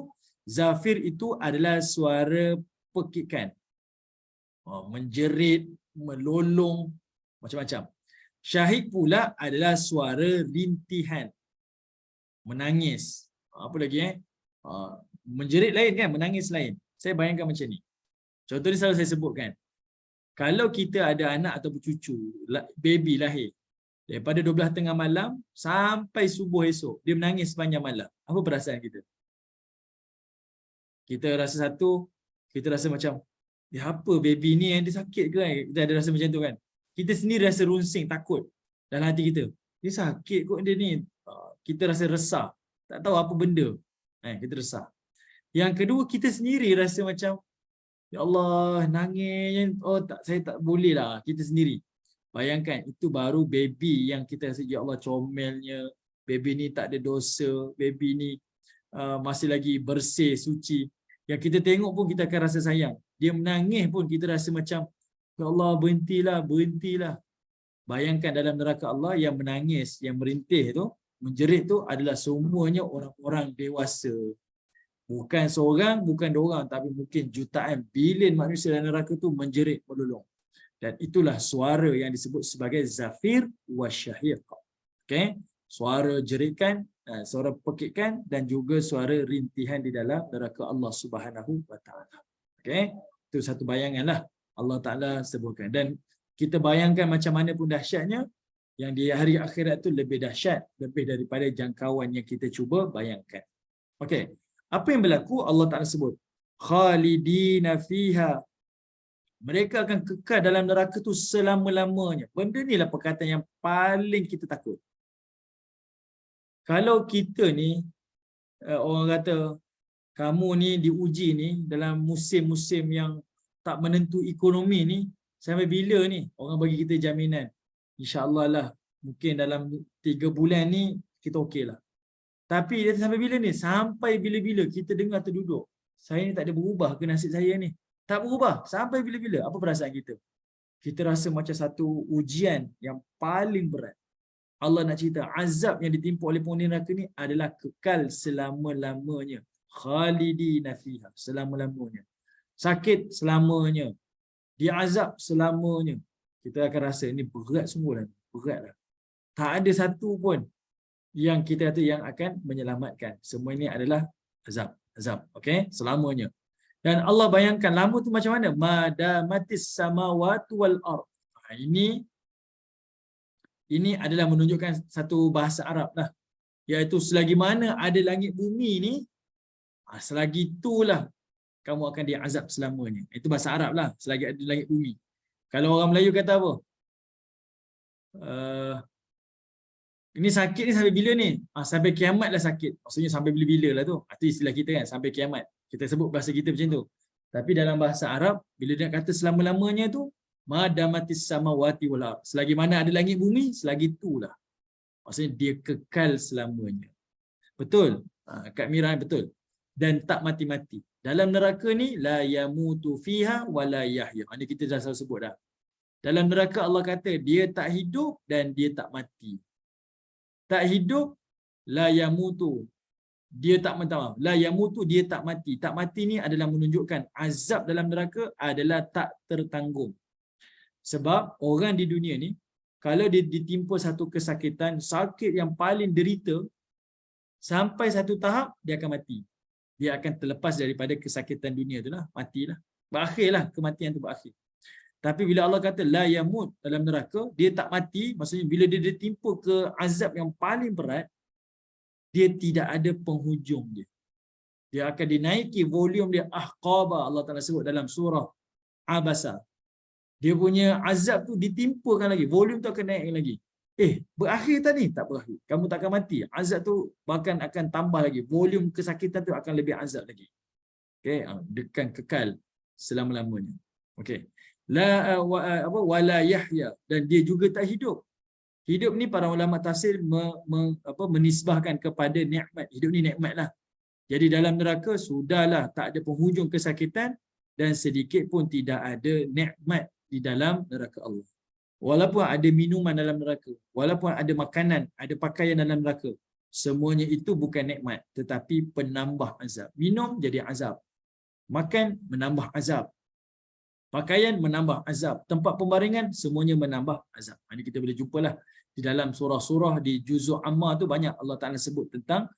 zafir itu adalah suara pekikan. Menjerit, melolong, macam-macam. Syahid pula adalah suara rintihan. Menangis. Apa lagi menjerit lain kan, menangis lain. Saya bayangkan macam ni. Contoh ni selalu saya sebutkan. Kalau kita ada anak atau cucu, baby lahir, daripada 12 tengah malam sampai subuh esok, dia menangis sepanjang malam. Apa perasaan kita? Kita rasa kita rasa macam, ya apa baby ni yang dia sakit ke kan? Kita ada rasa macam tu kan. Kita sendiri rasa runsing, takut dalam hati kita. Dia sakit kot dia ni. Kita rasa resah. Tak tahu apa benda. Kita resah. Yang kedua, kita sendiri rasa macam, ya Allah, nangis. Saya tak boleh lah. Kita sendiri. Bayangkan, itu baru baby yang kita rasa, ya Allah, comelnya. Baby ni tak ada dosa. Baby ni masih lagi bersih, suci. Yang kita tengok pun kita akan rasa sayang. Dia menangis pun kita rasa macam, ya Allah, berhentilah. Bayangkan dalam neraka Allah yang menangis, yang merintih tu, menjerit tu adalah semuanya orang-orang dewasa. Bukan seorang, bukan dua orang, tapi mungkin jutaan, bilion manusia dalam neraka tu menjerit melolong. Dan itulah suara yang disebut sebagai zafir wa syahiq. Okey, suara jerikan suara pekikan dan juga suara rintihan di dalam neraka Allah Subhanahu wa taala. Okey, itu satu bayanganlah Allah Taala sebutkan, dan kita bayangkan macam mana pun dahsyatnya, yang di hari akhirat tu lebih dahsyat, lebih daripada jangkauan yang kita cuba bayangkan. Okey, apa yang berlaku? Allah Taala sebut khalidina fiha, mereka akan kekal dalam neraka tu selama-lamanya. Benda ni lah perkataan yang paling kita takut. Kalau kita ni, orang kata, kamu ni diuji ni dalam musim-musim yang tak menentu ekonomi ni, sampai bila ni orang bagi kita jaminan? InsyaAllah lah, mungkin dalam 3 bulan ni kita okey lah. Tapi dia sampai bila ni? Sampai bila-bila kita dengar terduduk, saya ni tak ada berubah ke nasib saya ni? Tak berubah. Sampai bila-bila? Apa perasaan kita? Kita rasa macam satu ujian yang paling berat. Allah nak cerita azab yang ditimpa oleh penghuni neraka ni adalah kekal selama-lamanya. Khalidina fiha, selama-lamanya. Sakit selamanya. Diazab selamanya. Kita akan rasa ini berat sungguhlah. Beratlah. Tak ada satu pun yang kita kata yang akan menyelamatkan. Semua ini adalah azab. Azab. Okey? Selamanya. Dan Allah bayangkan lama tu macam mana? Madamatis samawati wal ard. Ini adalah menunjukkan satu bahasa Arab lah. Iaitu selagi mana ada langit bumi ni, selagi itulah kamu akan diazab selamanya. Itu bahasa Arab lah. Selagi ada langit bumi. Kalau orang Melayu kata apa? Ini sakit ni sampai bila ni? Sampai kiamat lah sakit. Maksudnya sampai bila-bila lah tu. Itu istilah kita kan, sampai kiamat. Kita sebut bahasa kita macam tu. Tapi dalam bahasa Arab, bila dia kata selama-lamanya tu, madamatis samawati wal ard. Selagi mana ada langit bumi, selagi itulah. Maksudnya dia kekal selamanya. Betul? Kak Mira betul. Dan tak mati-mati. Dalam neraka ni, la yamutu fiha wa la yahya. Ini kita dah selalu sebut dah. Dalam neraka Allah kata, dia tak hidup dan dia tak mati. Tak hidup, la yamutu. Dia tak mati. La yamutu, dia tak mati. Tak mati ni adalah menunjukkan azab dalam neraka adalah tak tertanggung. Sebab orang di dunia ni, kalau dia ditimpa satu kesakitan, sakit yang paling derita, sampai satu tahap, dia akan mati. Dia akan terlepas daripada kesakitan dunia tu lah. Matilah. Berakhirlah kematian tu berakhir. Tapi bila Allah kata la yamut dalam neraka, dia tak mati, maksudnya bila dia ditimpa ke azab yang paling berat, dia tidak ada penghujung dia. Dia akan dinaiki volume dia ahqaba, Allah Taala sebut dalam surah Abasa. Dia punya azab tu ditimpakan lagi, volume tu akan naik lagi. Berakhir tadi? Tak berakhir. Kamu tak akan mati. Azab tu bahkan akan tambah lagi. Volume kesakitan tu akan lebih azab lagi. Okey, dekan kekal selama-lamanya. Okey. Wala yahya, dan dia juga tak hidup. Hidup ni para ulama tafsir menisbahkan kepada nikmat. Hidup ni nikmatlah. Jadi dalam neraka sudahlah tak ada penghujung kesakitan dan sedikit pun tidak ada nikmat di dalam neraka Allah. Walaupun ada minuman dalam neraka, walaupun ada makanan, ada pakaian dalam neraka, semuanya itu bukan nikmat tetapi penambah azab. Minum jadi azab. Makan menambah azab. Pakaian menambah azab. Tempat pembaringan semuanya menambah azab. Ini kita boleh jumpalah di dalam surah-surah di juzuk Amma tu banyak Allah Taala sebut tentang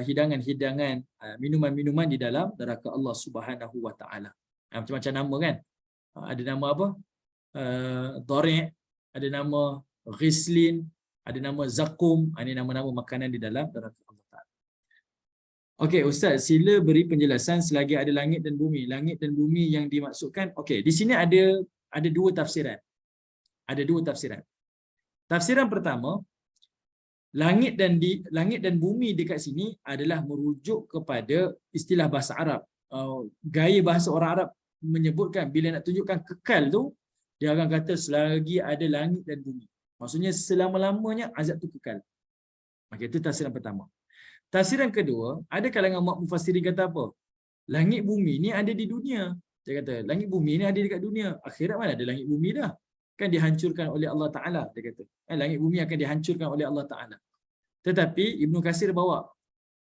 hidangan-hidangan, minuman-minuman di dalam neraka Allah Subhanahu wa taala. Macam-macam nama kan? Ada nama apa? Dhari', ada nama Ghislin, ada nama Zakum. Ini nama-nama makanan di dalam neraka Allah Taala. Okey, Ustaz, sila beri penjelasan selagi ada langit dan bumi. Langit dan bumi yang dimaksudkan, okey, di sini ada dua tafsiran. Ada dua tafsiran. Tafsiran pertama, langit dan bumi dekat sini adalah merujuk kepada istilah bahasa Arab. Gaya bahasa orang Arab menyebutkan bila nak tunjukkan kekal tu, dia akan kata selagi ada langit dan bumi. Maksudnya selama-lamanya azab tu kekal. Okey, itu tafsiran pertama. Tafsiran kedua, ada kalangan mufassirin kata apa? Langit bumi ni ada di dunia. Dia kata langit bumi ni ada dekat dunia. Akhirat mana ada langit bumi dah? Kan dihancurkan oleh Allah Ta'ala. Dia kata langit bumi akan dihancurkan oleh Allah Ta'ala. Tetapi Ibnu Katsir bawa,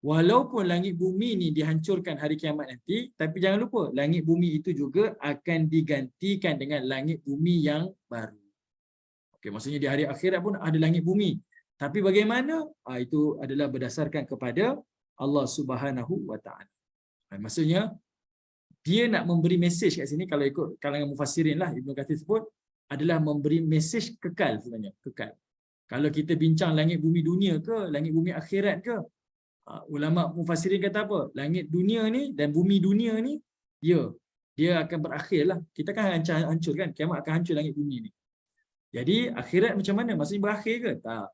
walaupun langit bumi ni dihancurkan hari kiamat nanti, tapi jangan lupa langit bumi itu juga akan digantikan dengan langit bumi yang baru. Okey, maksudnya di hari akhirat pun ada langit bumi. Tapi bagaimana? Itu adalah berdasarkan kepada Allah Subhanahu wa taala. Maksudnya dia nak memberi mesej kat sini, kalau ikut kalangan mufassirin lah, Ibnu Katsir sebut adalah memberi mesej kekal sebenarnya, kekal. Kalau kita bincang langit bumi dunia ke, langit bumi akhirat ke, ulama mufassirin kata apa? Langit dunia ni dan bumi dunia ni, dia akan berakhir lah. Kita kan hancur kan, kiamat akan hancur langit bumi ni. Jadi akhirat macam mana? Maksudnya berakhir ke? Tak.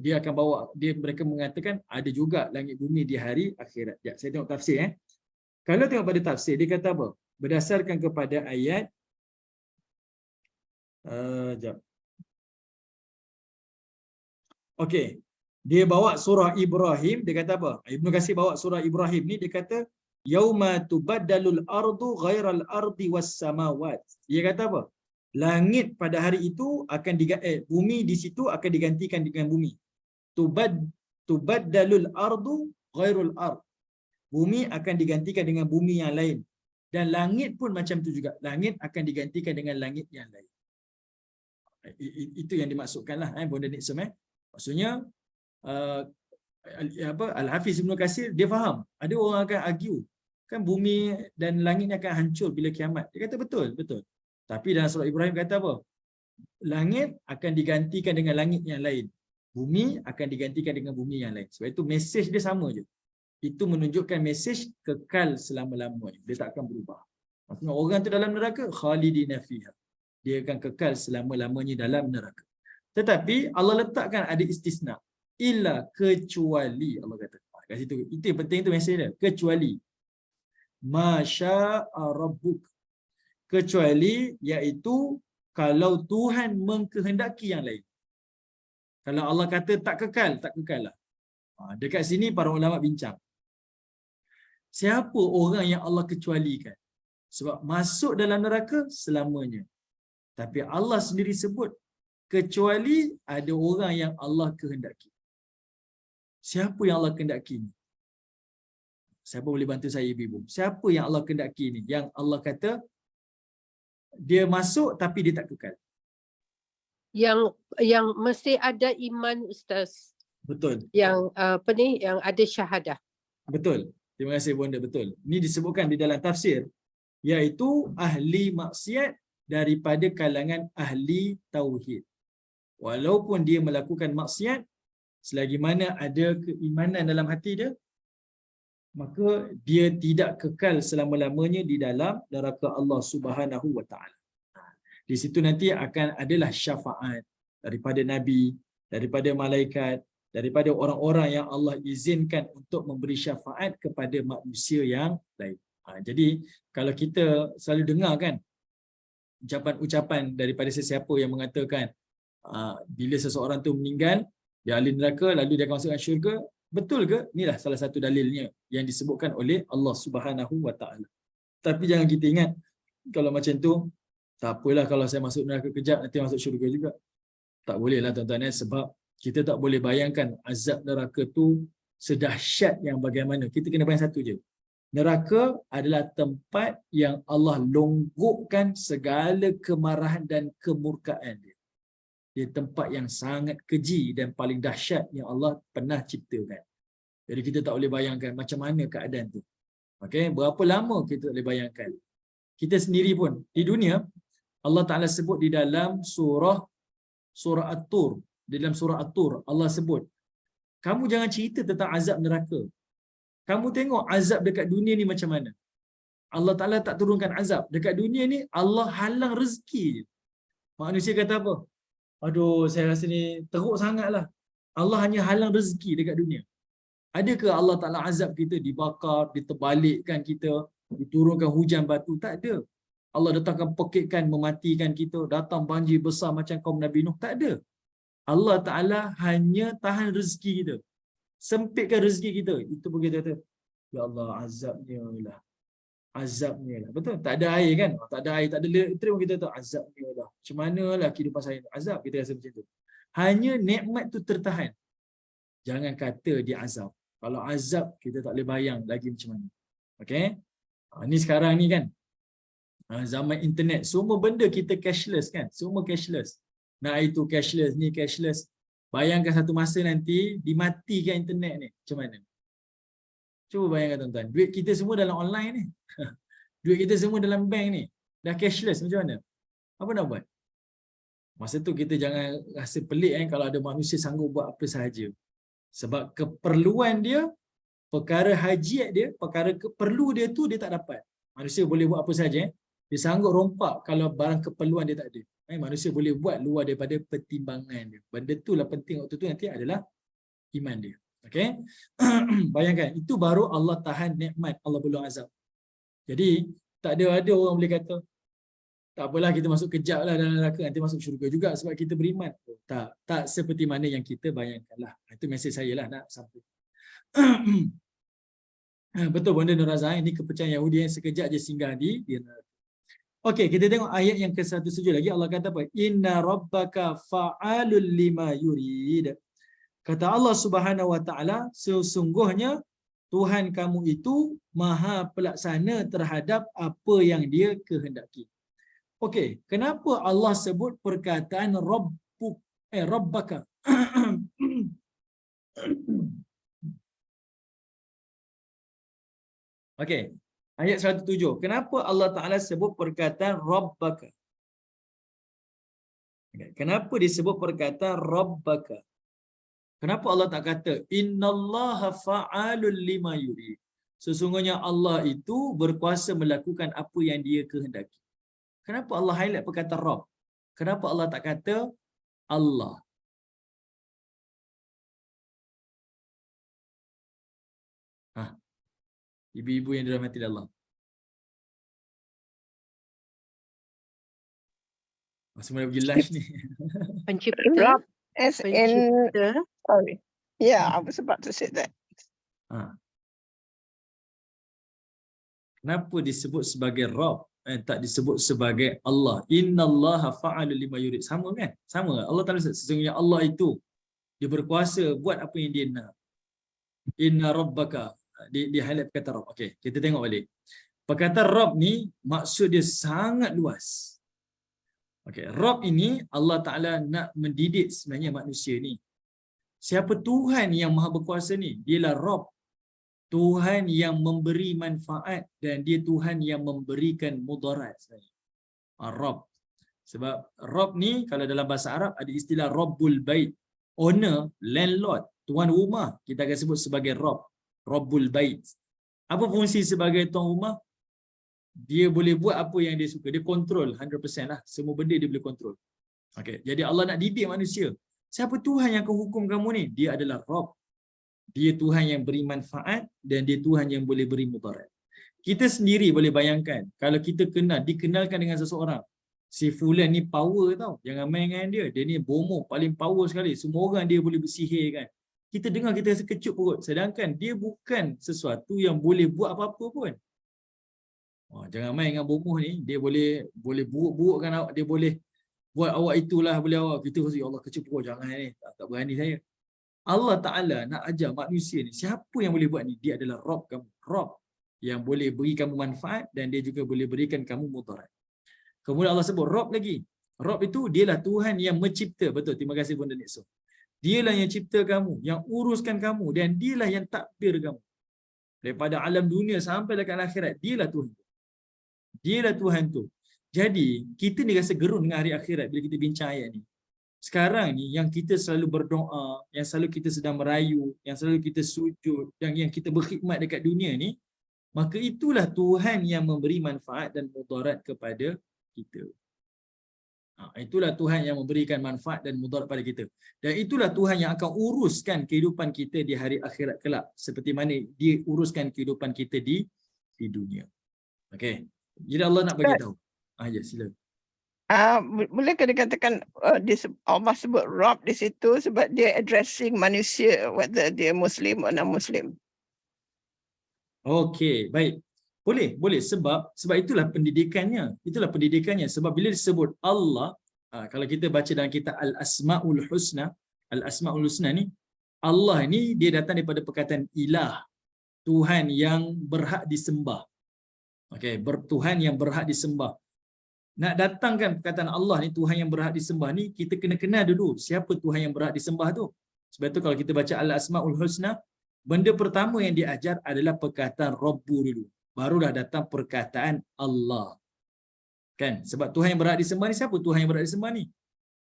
Dia akan bawa, mereka mengatakan ada juga langit bumi di hari akhirat. Ya, saya tengok tafsir. Kalau tengok pada tafsir, dia kata apa? Berdasarkan kepada ayat Okey. Dia bawa surah Ibrahim, dia kata apa? Ibnu Katsir bawa surah Ibrahim ni, dia kata yauma tubaddalul ardu ghairal ardi was samawat. Dia kata apa? Langit pada hari itu akan bumi di situ akan digantikan dengan bumi. Tubaddalul ardu ghairul ard. Bumi akan digantikan dengan bumi yang lain. Dan langit pun macam tu juga. Langit akan digantikan dengan langit yang lain. Itu yang dimaksudkanlah Bonda Nixon. Maksudnya Al-Hafiz Ibn Katsir dia faham. Ada orang akan argue kan bumi dan langit akan hancur bila kiamat. Dia kata betul, betul. Tapi dalam surah Ibrahim kata apa? Langit akan digantikan dengan langit yang lain. Bumi akan digantikan dengan bumi yang lain. Sebab itu mesej dia sama je. Itu menunjukkan mesej kekal selama-lamanya. Dia tak akan berubah. Maksudnya orang tu dalam neraka khalidina fiha. Dia akan kekal selama-lamanya dalam neraka. Tetapi Allah letakkan ada istisna. Illa kecuali Allah kata. Kat situ. Itu yang penting tu mesej dia. Kecuali. Masya'a rabbuk. Kecuali iaitu kalau Tuhan mengkehendaki yang lain. Kalau Allah kata tak kekal, tak kekal lah. Dekat sini para ulama bincang. Siapa orang yang Allah kecualikan? Sebab masuk dalam neraka selamanya. Tapi Allah sendiri sebut, kecuali ada orang yang Allah kehendaki. Siapa yang Allah kehendaki ni? Siapa boleh bantu saya ibu-ibu? Siapa yang Allah kehendaki ni? Yang Allah kata, dia masuk tapi dia tak kekal. Yang mesti ada iman, Ustaz. Betul. Yang yang ada syahadah. Betul. Terima kasih Bonda, betul. Ini disebutkan di dalam tafsir, iaitu ahli maksiat daripada kalangan ahli tauhid. Walaupun dia melakukan maksiat, selagi mana ada keimanan dalam hati dia, maka dia tidak kekal selama-lamanya di dalam neraka Allah Subhanahu wa taala. Di situ nanti akan adalah syafaat daripada nabi, daripada malaikat, daripada orang-orang yang Allah izinkan untuk memberi syafaat kepada manusia yang lain. Jadi kalau kita selalu dengar kan ucapan-ucapan daripada sesiapa yang mengatakan bila seseorang tu meninggal, dia ahli neraka lalu dia akan masuk syurga, betul ke? Inilah salah satu dalilnya yang disebutkan oleh Allah Subhanahu wa taala. Tapi jangan kita ingat kalau macam tu tak apalah kalau saya masuk neraka kejap nanti masuk syurga juga. Tak boleh lah tuan-tuan, sebab kita tak boleh bayangkan azab neraka tu sedahsyat yang bagaimana. Kita kena bayang satu je. Neraka adalah tempat yang Allah longgokkan segala kemarahan dan kemurkaan dia. Dia tempat yang sangat keji dan paling dahsyat yang Allah pernah ciptakan. Jadi kita tak boleh bayangkan macam mana keadaan tu. Okey, berapa lama kita tak boleh bayangkan. Kita sendiri pun di dunia Allah Taala sebut di dalam surah At-Tur, di dalam surah At-Tur Allah sebut, kamu jangan cerita tentang azab neraka. Kamu tengok azab dekat dunia ni macam mana. Allah Taala tak turunkan azab. Dekat dunia ni Allah halang rezeki je. Manusia kata apa? Aduh, saya rasa ni teruk sangatlah. Allah hanya halang rezeki dekat dunia. Adakah Allah Taala azab kita, dibakar, diterbalikkan kita, diturunkan hujan batu? Tak ada. Allah datangkan pekikkan mematikan kita, datang banjir besar macam kaum Nabi Nuh? Tak ada. Allah Ta'ala hanya tahan rezeki kita, sempitkan rezeki kita. Itu pun kita kata, ya Allah, azabnya lah, azabnya lah. Betul? Tak ada air kan? Tak ada air, tak ada elektrik pun kita tahu, azabnya lah. Macam manalah kehidupan saya? Azab, kita rasa macam tu. Hanya nikmat tu tertahan. Jangan kata dia azab. Kalau azab, kita tak boleh bayang lagi macam mana. Okay? Ni sekarang ni kan, zaman internet, semua benda kita cashless kan? Semua cashless. Nah itu cashless, ni cashless. Bayangkan satu masa nanti dimatikan internet ni, macam mana? Cuba bayangkan tuan-tuan, duit kita semua dalam online ni. Duit kita semua dalam bank ni. Dah cashless, macam mana? Apa nak buat? Masa tu kita jangan rasa pelik kalau ada manusia sanggup buat apa sahaja. Sebab keperluan dia, perkara hajiat dia, perkara perlu dia tu dia tak dapat. Manusia boleh buat apa sahaja. Dia sanggup rompak kalau barang keperluan dia tak ada. Manusia boleh buat luar daripada pertimbangan dia. Benda tu lah penting waktu tu nanti adalah iman dia. Okay? Bayangkan, itu baru Allah tahan nikmat, Allah belum azab. Jadi, tak ada orang boleh kata, tak apalah kita masuk kejap lah dalam neraka, nanti masuk syurga juga sebab kita beriman. Tak seperti mana yang kita bayangkan lah. Itu mesej saya lah nak sampai. Betul benda Nur Razak, ini kepercayaan Yahudi yang sekejap je singgah di neraka. Okey, kita tengok ayat yang ke-107 lagi. Allah kata apa? Inna rabbaka fa'alul lima yurid. Kata Allah Subhanahu wa taala, sesungguhnya Tuhan kamu itu Maha pelaksana terhadap apa yang Dia kehendaki. Okey, kenapa Allah sebut perkataan rabbaka? Okey, ayat 107. Kenapa Allah Taala sebut perkataan rabbaka? Okay. Kenapa disebut perkataan rabbaka? Kenapa Allah tak kata innallaha fa'alul lima yurid? Sesungguhnya Allah itu berkuasa melakukan apa yang Dia kehendaki. Kenapa Allah highlight perkataan Rabb? Kenapa Allah tak kata Allah? Ibu-ibu yang dirahmati Allah. Semua pergi lunch ni. Pencipta. Rob, as in, Pencipta. sorry. Yeah, I was about to say that. Kenapa disebut sebagai Rabb? Tak disebut sebagai Allah. Innallaha fa'alul lima yurid. Sama kan? Sama. Allah Taala sesungguhnya Allah itu Dia berkuasa buat apa yang Dia nak. Inna rabbaka. Dia highlight perkataan Rabb. Okey, kita tengok balik. Perkataan Rabb ni maksud dia sangat luas. Okey, Rabb ini Allah Taala nak mendidik sebenarnya manusia ni. Siapa Tuhan yang Maha Berkuasa ni? Dialah Rabb. Tuhan yang memberi manfaat dan Dia Tuhan yang memberikan mudarat sebenarnya. Rabb. Sebab Rabb ni kalau dalam bahasa Arab ada istilah Rabbul Bait. Owner, landlord, tuan rumah kita akan sebut sebagai Rabb. Rabbul Bait. Apa fungsi sebagai tuan rumah? Dia boleh buat apa yang dia suka. Dia kontrol 100% lah. Semua benda dia boleh kontrol. Okay. Jadi Allah nak didik manusia. Siapa Tuhan yang akan hukum kamu ni? Dia adalah Rabb. Dia Tuhan yang beri manfaat dan Dia Tuhan yang boleh beri mudarat. Kita sendiri boleh bayangkan kalau kita dikenalkan dengan seseorang. Si fulan ni power tau. Jangan main dengan dia. Dia ni bomoh paling power sekali. Semua orang dia boleh bersihir kan. Kita dengar kita rasa kecut perut. Sedangkan dia bukan sesuatu yang boleh buat apa-apa pun. Jangan main dengan bomoh ni. Dia boleh buruk-burukkan awak. Dia boleh buat awak itulah boleh awak. Kita rasa ya Allah kecut perut. Jangan ni. Tak berani saya. Allah Ta'ala nak ajar manusia ni. Siapa yang boleh buat ni? Dia adalah Rabb kamu. Rabb yang boleh beri kamu manfaat dan Dia juga boleh berikan kamu mudarat. Kemudian Allah sebut Rabb lagi. Rabb itu dialah Tuhan yang mencipta. Betul. Terima kasih Bunda Nixon. Dialah yang cipta kamu, yang uruskan kamu dan Dialah yang takdir kamu. Daripada alam dunia sampai dekat akhirat, Dialah Tuhan. Dialah Tuhan tu. Jadi, kita ni rasa gerun dengan hari akhirat bila kita bincang ayat ni. Sekarang ni yang kita selalu berdoa, yang selalu kita sedang merayu, yang selalu kita sujud dan yang kita berkhidmat dekat dunia ni, maka itulah Tuhan yang memberi manfaat dan mudarat kepada kita. Itulah Tuhan yang memberikan manfaat dan mudarat pada kita. Dan itulah Tuhan yang akan uruskan kehidupan kita di hari akhirat kelak. Seperti mana Dia uruskan kehidupan kita di dunia. Okey. Jadi Allah nak bagi tahu. Ya, sila. Bolehkah dikatakan Allah sebut Rabb di situ sebab Dia addressing manusia whether dia Muslim atau non-Muslim? Okey, baik. Boleh sebab itulah pendidikannya. Itulah pendidikannya sebab bila disebut Allah, kalau kita baca dalam kitab Al-Asmaul Husna, Al-Asmaul Husna ni Allah ni dia datang daripada perkataan ilah, Tuhan yang berhak disembah. Okey, Tuhan yang berhak disembah. nak datangkan perkataan Allah ni Tuhan yang berhak disembah ni, kita kena kenal dulu siapa Tuhan yang berhak disembah tu. Sebab tu kalau kita baca Al-Asmaul Husna, benda pertama yang diajar adalah perkataan Rabbu dulu. Barulah datang perkataan Allah. Kan? Sebab Tuhan yang berhak disembah ni siapa Tuhan yang berhak disembah ni?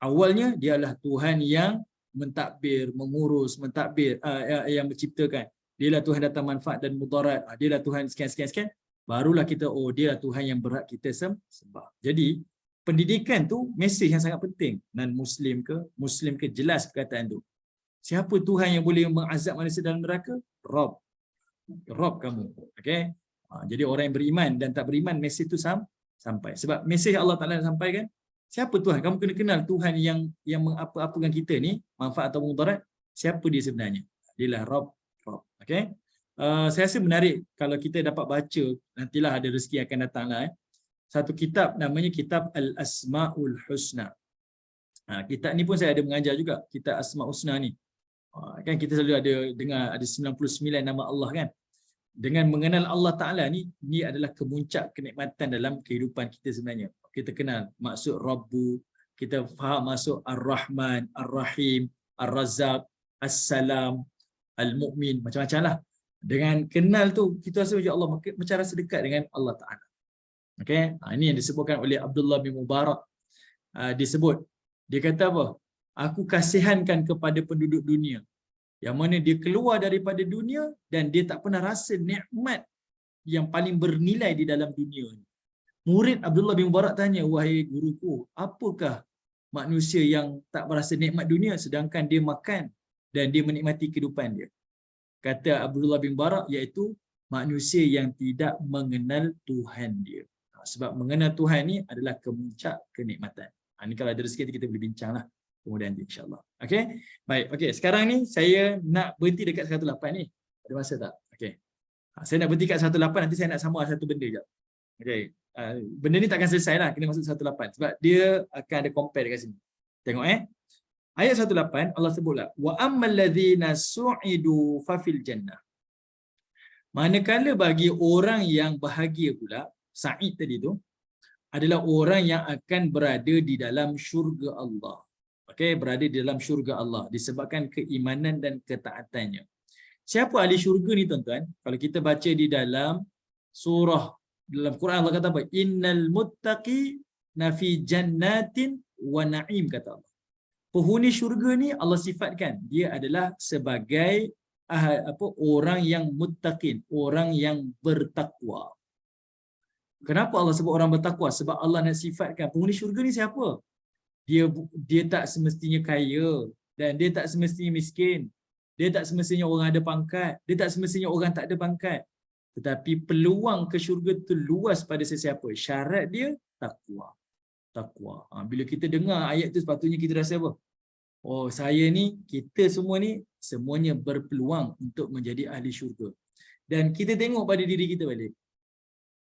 Awalnya dialah Tuhan yang mentadbir, mengurus, mentadbir, yang menciptakan. Dialah Tuhan datang manfaat dan mudarat. Dialah Tuhan sekian. Barulah kita, oh dialah Tuhan yang berhak kita sembah. Jadi pendidikan tu mesej yang sangat penting. Non-Muslim ke, Muslim ke, jelas perkataan tu. Siapa Tuhan yang boleh mengazab manusia dalam neraka? Rob. Rob kamu. Okay? Jadi orang yang beriman dan tak beriman, mesej tu sampai. Sebab mesej Allah Ta'ala sampaikan, siapa Tuhan? Kamu kena kenal Tuhan yang mengapa-apakan kita ni, manfaat atau mudarat, siapa dia sebenarnya? Dialah Rob. Okay? Saya rasa menarik kalau kita dapat baca, nantilah ada rezeki akan datanglah. Satu kitab namanya kitab Al-Asmaul Husna. Kitab ni pun saya ada mengajar juga, kitab Asmaul Husna ni. Kan kita selalu ada dengar ada 99 nama Allah kan. Dengan mengenal Allah Ta'ala ni adalah kemuncak kenikmatan dalam kehidupan kita sebenarnya. Kita kenal maksud Rabbu, kita faham maksud Ar-Rahman, Ar-Rahim, Ar-Razzaq, As-Salam, Al-Mu'min, macam-macam lah. Dengan kenal tu, kita rasa ya Allah macam rasa dekat dengan Allah Ta'ala. Okay? Ini yang disebutkan oleh Abdullah bin Mubarak. Disebut, dia kata apa? Aku kasihankan kepada penduduk dunia, yang mana dia keluar daripada dunia dan dia tak pernah rasa nikmat yang paling bernilai di dalam dunia ni. Murid Abdullah bin Mubarak tanya, wahai guruku, apakah manusia yang tak berasa nikmat dunia sedangkan dia makan dan dia menikmati kehidupan dia? Kata Abdullah bin Mubarak, iaitu manusia yang tidak mengenal Tuhan dia. Sebab mengenal Tuhan ni adalah kemuncak kenikmatan. Ini kalau ada rezeki kita boleh bincang lah kemudian insyaAllah. Okay? Baik, okay. Sekarang ni saya nak berhenti dekat 108 ni. Ada masa tak? Okay. Saya nak berhenti kat 108, nanti saya nak sambung satu benda je. Okay. Benda ni takkan selesai lah, kena masuk 108. Sebab dia akan ada compare dekat sini. Tengok Ayat 108, Allah sebutlah, wa ammal ladzina su'idu fa fil jannah. Manakala bagi orang yang bahagia pula, Sa'id tadi tu, adalah orang yang akan berada di dalam syurga Allah. Okay, berada di dalam syurga Allah disebabkan keimanan dan ketaatannya. Siapa ahli syurga ni tuan-tuan? Kalau kita baca di dalam surah, dalam Quran Allah kata apa? Innal muttaqina fi jannatin wa na'im, kata Allah. Penghuni syurga ni Allah sifatkan dia adalah sebagai orang yang muttaqin, orang yang bertakwa. Kenapa Allah sebut orang bertakwa? Sebab Allah nak sifatkan penghuni syurga ni siapa? Dia tak semestinya kaya dan dia tak semestinya miskin. Dia tak semestinya orang ada pangkat, dia tak semestinya orang tak ada pangkat. Tetapi peluang ke syurga tu luas pada sesiapa. Syarat dia takwa. Takwa. Bila kita dengar ayat tu sepatutnya kita rasa apa? Oh, saya ni, kita semua ni semuanya berpeluang untuk menjadi ahli syurga. Dan kita tengok pada diri kita balik.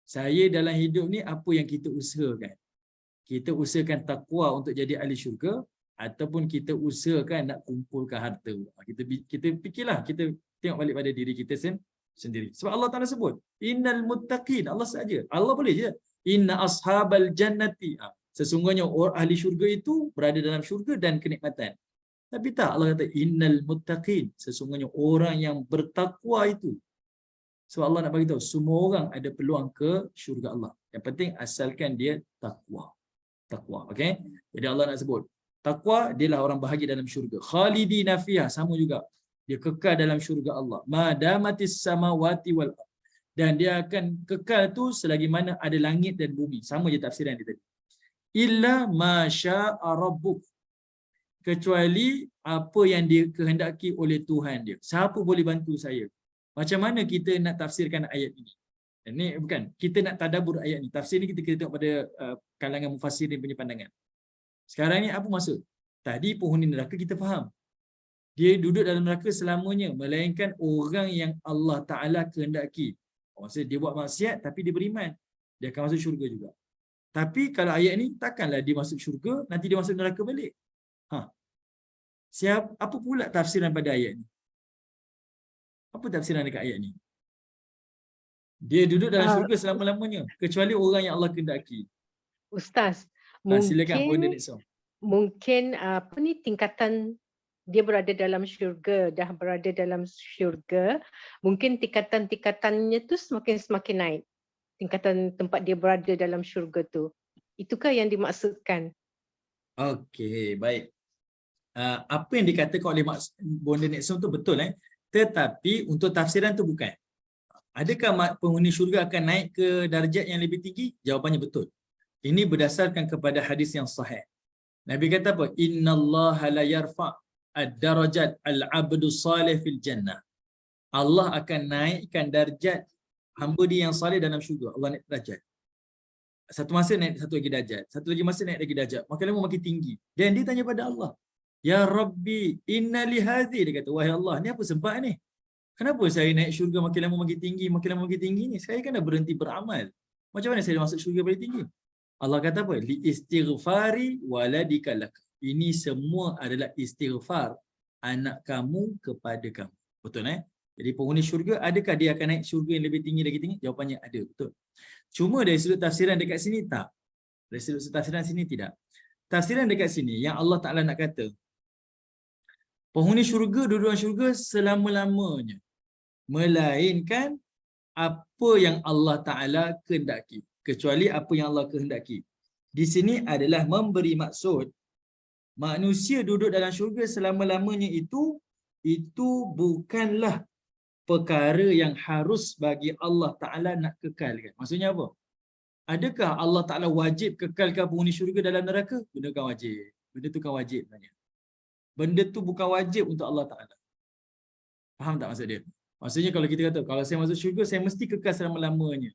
Saya dalam hidup ni apa yang kita usahakan? Kita usahakan takwa untuk jadi ahli syurga ataupun kita usahakan nak kumpulkan harta. Kita fikirlah, kita tengok balik pada diri kita sendiri. Sebab Allah Ta'ala sebut, innal muttaqin, Allah saja. Allah boleh je. Inna ashabal jannati. Sesungguhnya orang ahli syurga itu berada dalam syurga dan kenikmatan. Tapi tak, Allah kata innal muttaqin, sesungguhnya orang yang bertakwa itu. Sebab Allah nak bagi tahu semua orang ada peluang ke syurga Allah. Yang penting asalkan dia takwa. Takwa, okey? Jadi Allah nak sebut takwa dialah orang bahagia dalam syurga. Khalidina fiha, sama juga. Dia kekal dalam syurga Allah. Madamatis samawati wal ardh. Dan dia akan kekal tu selagi mana ada langit dan bumi. Sama je tafsiran dia tadi. Illa masya'a rabbuk. Kecuali apa yang dikehendaki oleh Tuhan dia. Siapa boleh bantu saya? Macam mana kita nak tafsirkan ayat ini? Ini bukan, kita nak tadabbur ayat ni. Tafsir ni kita tengok pada kalangan mufassirin punya pandangan. Sekarang ni apa maksud? Tadi penghuni neraka kita faham. Dia duduk dalam neraka selamanya, melainkan orang yang Allah Ta'ala kehendaki. Maksudnya dia buat maksiat tapi dia beriman, dia akan masuk syurga juga. Tapi kalau ayat ni, takkanlah dia masuk syurga, nanti dia masuk neraka balik. Apa pula tafsiran pada ayat ni? Apa tafsiran dekat ayat ni? Dia duduk dalam syurga selama-lamanya, kecuali orang yang Allah kehendaki. Ustaz, Silakan Bonda mungkin Nixon. apa ni tingkatan dia berada dalam syurga, dah berada dalam syurga, mungkin tingkatan-tingkatannya tu semakin naik. Tingkatan tempat dia berada dalam syurga tu. Itukah yang dimaksudkan? Okey, baik. Apa yang dikatakan oleh Bonda Nixon tu betul tetapi untuk tafsiran tu bukan. Adakah penghuni syurga akan naik ke darjat yang lebih tinggi? Jawapannya betul. Ini berdasarkan kepada hadis yang sahih. Nabi kata apa? Innallaha la yarfa' ad-darajat al-'abdu salih fil jannah. Allah akan naikkan darjat hamba dia yang salih dalam syurga. Allah naik darjat. Satu masa naik satu lagi darjat, satu lagi masa naik lagi darjat. Makin lama makin tinggi. Dan dia tanya pada Allah, "Ya Rabbi, inna li hadhi." Dia kata, "Wahai Allah, ni apa sebab ni? Kenapa saya naik syurga makin lama makin tinggi, makin lama makin tinggi ni? Saya kan dah berhenti beramal. Macam mana saya masuk syurga paling tinggi?" Allah kata apa? Li istighfari waladika lak. Ini semua adalah istighfar anak kamu kepada kamu. Betul Jadi penghuni syurga, adakah dia akan naik syurga yang lebih tinggi lagi tinggi? Jawapannya ada, betul. Cuma dari sudut tafsiran dekat sini tak. Dari sudut tafsiran sini tidak. Tafsiran dekat sini yang Allah Taala nak kata, penghuni syurga duduk dalam syurga selama-lamanya. Melainkan apa yang Allah Ta'ala kehendaki. Kecuali apa yang Allah kehendaki. Di sini adalah memberi maksud manusia duduk dalam syurga selama-lamanya itu bukanlah perkara yang harus bagi Allah Ta'ala nak kekalkan. Maksudnya apa? Adakah Allah Ta'ala wajib kekalkan penghuni syurga dalam neraka? Benda bukan wajib. Benda tu kan wajib sebenarnya. Benda tu bukan wajib untuk Allah Ta'ala. Faham tak maksud dia? Maksudnya kalau kita kata, kalau saya masuk syurga, saya mesti kekal selama-lamanya.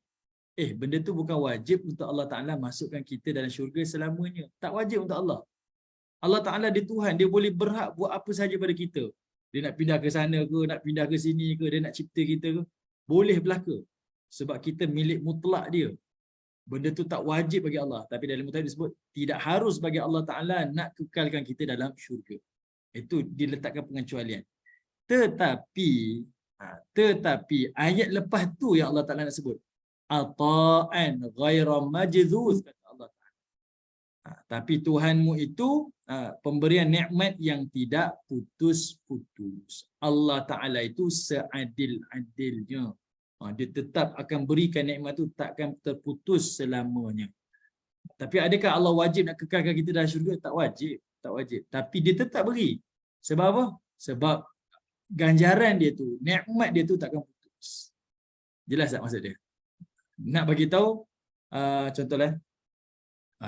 Benda tu bukan wajib untuk Allah Ta'ala masukkan kita dalam syurga selamanya. Tak wajib untuk Allah. Allah Ta'ala dia Tuhan, dia boleh berhak buat apa sahaja pada kita. Dia nak pindah ke sana ke, nak pindah ke sini ke, dia nak cipta kita ke. Boleh belaka. Sebab kita milik mutlak dia. Benda tu tak wajib bagi Allah. Tapi dalam mutahid disebut, tidak harus bagi Allah Ta'ala nak kekalkan kita dalam syurga. Itu diletakkan pengecualian. Tetapi ayat lepas tu yang Allah Ta'ala nak sebut. Ata'an ghaira majzuz, kata Allah Ta'ala. Tapi Tuhanmu itu pemberian nikmat yang tidak putus-putus. Allah Ta'ala itu seadil-adilnya. Dia tetap akan berikan nikmat itu, takkan terputus selamanya. Tapi adakah Allah wajib nak kekalkan kita dalam syurga? Tak wajib. Tak wajib. Tapi dia tetap beri. Sebab apa? Sebab ganjaran dia tu, nikmat dia tu takkan putus. Jelas tak maksud dia? Nak bagi tahu contohlah.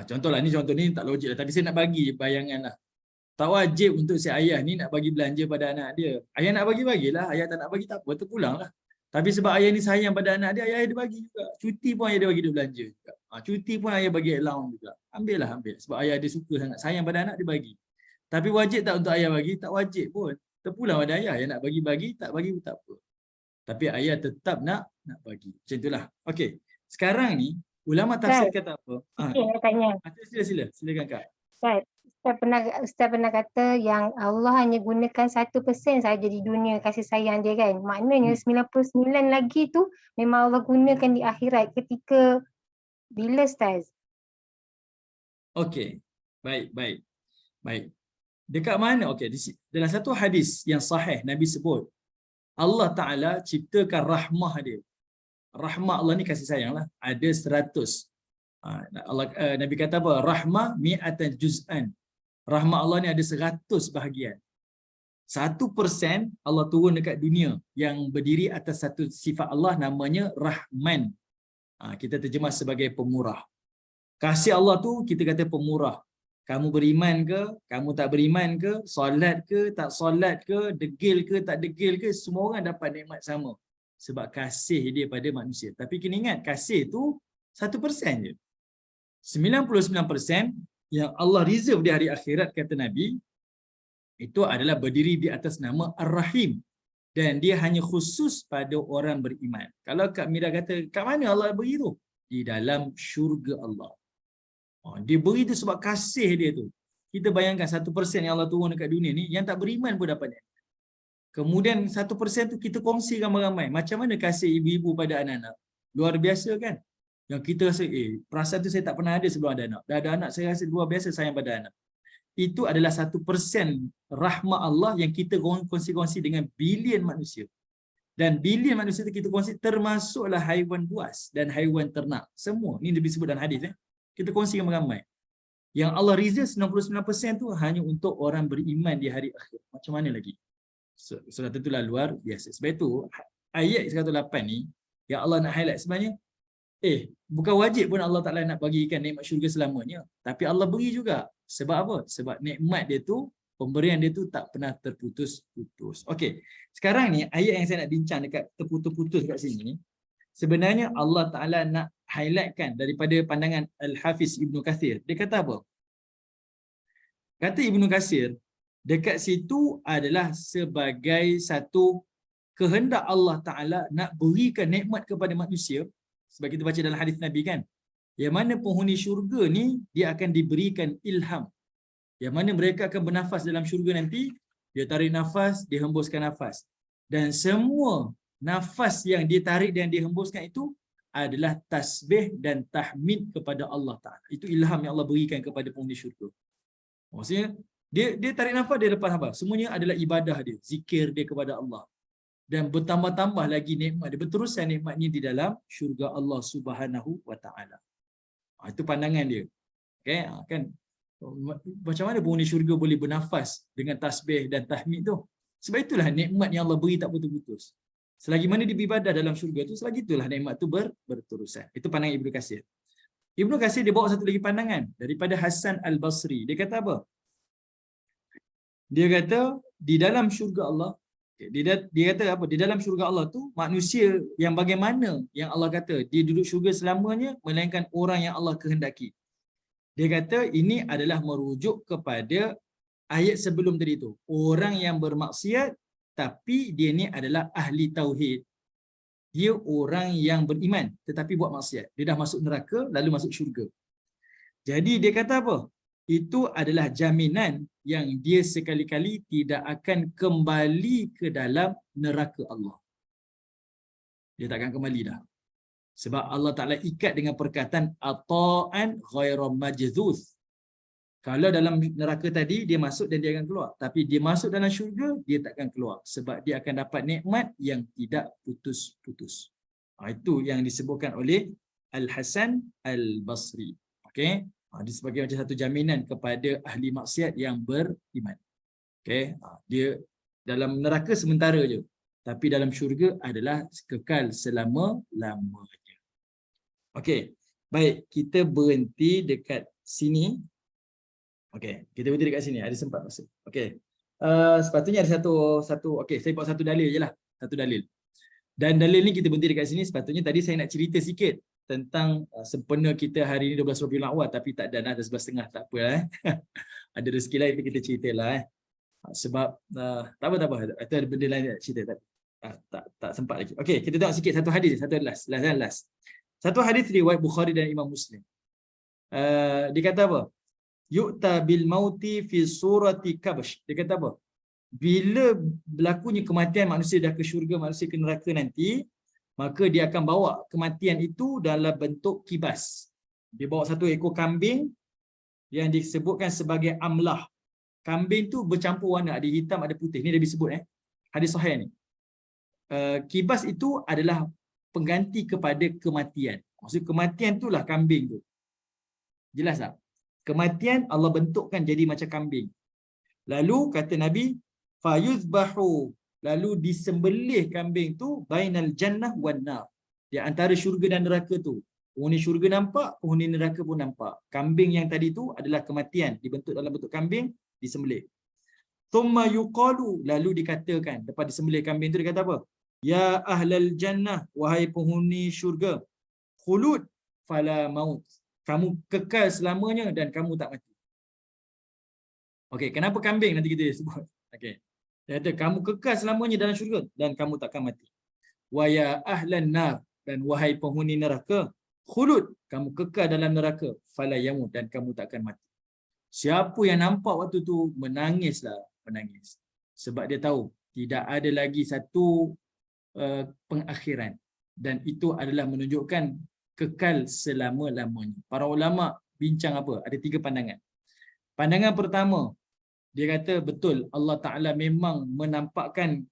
Contohlah ni contoh ni tak logik lah, tapi saya nak bagi bayangan lah. Tak wajib untuk si ayah ni nak bagi belanja pada anak dia. Ayah nak bagi-bagilah, ayah tak nak bagi tak apa, terpulang lah. Tapi sebab ayah ni sayang pada anak dia, ayah dia bagi juga. Cuti pun ayah dia bagi dia belanja juga. Cuti pun ayah bagi allowance juga. Ambil. Sebab ayah dia suka sangat, sayang pada anak dia bagi. Tapi wajib tak untuk ayah bagi? Tak wajib pun. Terpulang pada ayah. Ayah nak bagi-bagi, tak bagi pun tak apa. Tapi ayah tetap nak bagi. Macam itulah. Okey. Sekarang ni ulama tafsir kata apa? Okey, saya tanya. Silakan Kak. Ustaz pernah kata yang Allah hanya gunakan 1% saja di dunia kasih sayang dia kan. Maknanya 99 lagi tu memang Allah gunakan di akhirat ketika bila Ustaz? Okey. Baik. Dekat mana? Okey, dalam satu hadis yang sahih Nabi sebut Allah Ta'ala ciptakan rahmah dia. Rahmah Allah ni kasih sayang lah. Ada 100. Nabi kata apa? Rahmah mi'atan juz'an. Rahmah Allah ni ada 100 bahagian. 1% Allah turun dekat dunia yang berdiri atas satu sifat Allah namanya Rahman. Kita terjemah sebagai pemurah. Kasih Allah tu kita kata pemurah. Kamu beriman ke, kamu tak beriman ke, solat ke, tak solat ke, degil ke, tak degil ke, semua orang dapat nikmat sama. Sebab kasih dia pada manusia. Tapi kena ingat, kasih tu 1% je. 99% yang Allah reserve di hari akhirat, kata Nabi, itu adalah berdiri di atas nama Ar-Rahim. Dan dia hanya khusus pada orang beriman. Kalau Kak Mira kata, kat mana Allah beri tu? Di dalam syurga Allah. Dia beri tu sebab kasih dia tu. Kita bayangkan 1% yang Allah turun dekat dunia ni, yang tak beriman pun dapat. Kemudian 1% tu kita kongsi ramai-ramai. Macam mana kasih ibu-ibu pada anak-anak? Luar biasa kan? Yang kita rasa, perasaan tu saya tak pernah ada sebelum ada anak. Dah ada anak, saya rasa luar biasa sayang pada anak. Itu adalah 1% rahmat Allah yang kita kongsi-kongsi dengan bilion manusia. Dan bilion manusia itu kita kongsi termasuklah haiwan buas dan haiwan ternak. Semua. Ini disebut dalam hadis. Kita kongsi ramai-ramai. Yang Allah reserve 99% tu hanya untuk orang beriman di hari akhir. Macam mana lagi? Sudah tentulah luar biasa. Sebab itu ayat 108 ni yang Allah nak highlight sebenarnya, bukan wajib pun Allah Ta'ala nak bagikan nikmat syurga selamanya. Tapi Allah beri juga. Sebab apa? Sebab nikmat dia tu, pemberian dia tu tak pernah terputus-putus. Okey. Sekarang ni ayat yang saya nak bincang dekat terputus-putus kat sini, sebenarnya Allah Ta'ala nak highlightkan daripada pandangan Al-Hafiz Ibn Kathir. Dia kata apa? Kata Ibn Kathir, dekat situ adalah sebagai satu kehendak Allah Ta'ala nak berikan nikmat kepada manusia. Sebab kita baca dalam hadis Nabi kan, yang mana penghuni syurga ni dia akan diberikan ilham. Yang mana mereka akan bernafas dalam syurga nanti, dia tarik nafas, dia hembuskan nafas. Dan semua nafas yang dia tarik dan dia hembuskan itu adalah tasbih dan tahmid kepada Allah Ta'ala. Itu ilham yang Allah berikan kepada penghuni syurga. Maksudnya, dia tarik nafas, dia lepas nafas. Semuanya adalah ibadah dia, zikir dia kepada Allah. Dan bertambah-tambah lagi nikmat dia, berterusan nikmatnya di dalam syurga Allah Subhanahu wa Ta'ala. Itu pandangan dia. Okay? Kan? Macam mana penghuni syurga boleh bernafas dengan tasbih dan tahmid tu? Sebab itulah nikmat yang Allah beri tak putus-putus. Selagi mana dia beribadah dalam syurga tu, selagi itulah nikmat tu berterusan. Itu pandangan Ibnu Katsir. Ibnu Katsir dia bawa satu lagi pandangan daripada Hasan Al-Basri. Dia kata apa? Dia kata di dalam syurga Allah, dia kata apa? Di dalam syurga Allah tu manusia yang bagaimana yang Allah kata dia duduk syurga selamanya, melainkan orang yang Allah kehendaki. Dia kata ini adalah merujuk kepada ayat sebelum tadi tu. Orang yang bermaksiat tapi dia ni adalah ahli tauhid. Dia orang yang beriman tetapi buat maksiat. Dia dah masuk neraka lalu masuk syurga. Jadi dia kata apa? Itu adalah jaminan yang dia sekali-kali tidak akan kembali ke dalam neraka Allah. Dia tak akan kembali dah. Sebab Allah Ta'ala ikat dengan perkataan ata'an ghairu majzuz. Kalau dalam neraka tadi dia masuk dan dia akan keluar, tapi dia masuk dalam syurga dia tak akan keluar sebab dia akan dapat nikmat yang tidak putus-putus. Itu yang disebutkan oleh Al-Hasan Al-Basri. Okey. Dia sebagai macam satu jaminan kepada ahli maksiat yang beriman. Okey. Dia dalam neraka sementara je, tapi dalam syurga adalah kekal selama-lamanya. Okey. Baik, kita berhenti dekat sini. Okey, kita berhenti dekat sini. Ada sempat masa. Okey. Sepatutnya ada satu okey, saya buat satu dalil je lah. Satu dalil. Dan dalil ni kita berhenti dekat sini. Sepatutnya tadi saya nak cerita sikit tentang sempena kita hari ni 12 Rabiul Awal, tapi tak ada, dah 11.30, tak apa Ada rezeki lain kita ceritalah Sebab tak apa. Itu ada benda lain nak cerita tak sempat lagi. Okey, kita tengok sikit satu hadis, satu last. Satu hadis riwayat Bukhari dan Imam Muslim. Dia kata apa? Yu'ta bil mauti fi surati kabsh. Dia kata apa? Bila berlakunya kematian, manusia dah ke syurga, manusia ke neraka nanti, maka dia akan bawa kematian itu dalam bentuk kibas. Dia bawa satu ekor kambing yang disebutkan sebagai amlah. Kambing tu bercampur warna, ada hitam, ada putih. Ni dah disebut hadis sahih ni. Kibas itu adalah pengganti kepada kematian. Maksud kematian itulah kambing tu. Jelas tak? Kematian Allah bentukkan jadi macam kambing. Lalu kata Nabi, fayuzbahu, lalu disembelih kambing tu bainal jannah wan nar. Di antara syurga dan neraka tu. Penghuni syurga nampak, penghuni neraka pun nampak. Kambing yang tadi tu adalah kematian, dibentuk dalam bentuk kambing, disembelih. Thumma yuqalu, lalu dikatakan, lepas disembelih kambing tu dia kata apa? Ya ahlal jannah, wahai penghuni syurga, khulud fala maut. Kamu kekal selamanya dan kamu tak mati. Okey, kenapa kambing nanti kita sebut? Okey. Dia kata kamu kekal selamanya dalam syurga dan kamu takkan mati. Wa ya ahlan nar, dan wahai penghuni neraka, khulud, kamu kekal dalam neraka, fala yamut, dan kamu takkan mati. Siapa yang nampak waktu tu menangis. Sebab dia tahu tidak ada lagi satu pengakhiran, dan itu adalah menunjukkan kekal selama-lamanya. Para ulama bincang apa? Ada 3 pandangan. Pandangan pertama, dia kata betul Allah Ta'ala memang menampakkan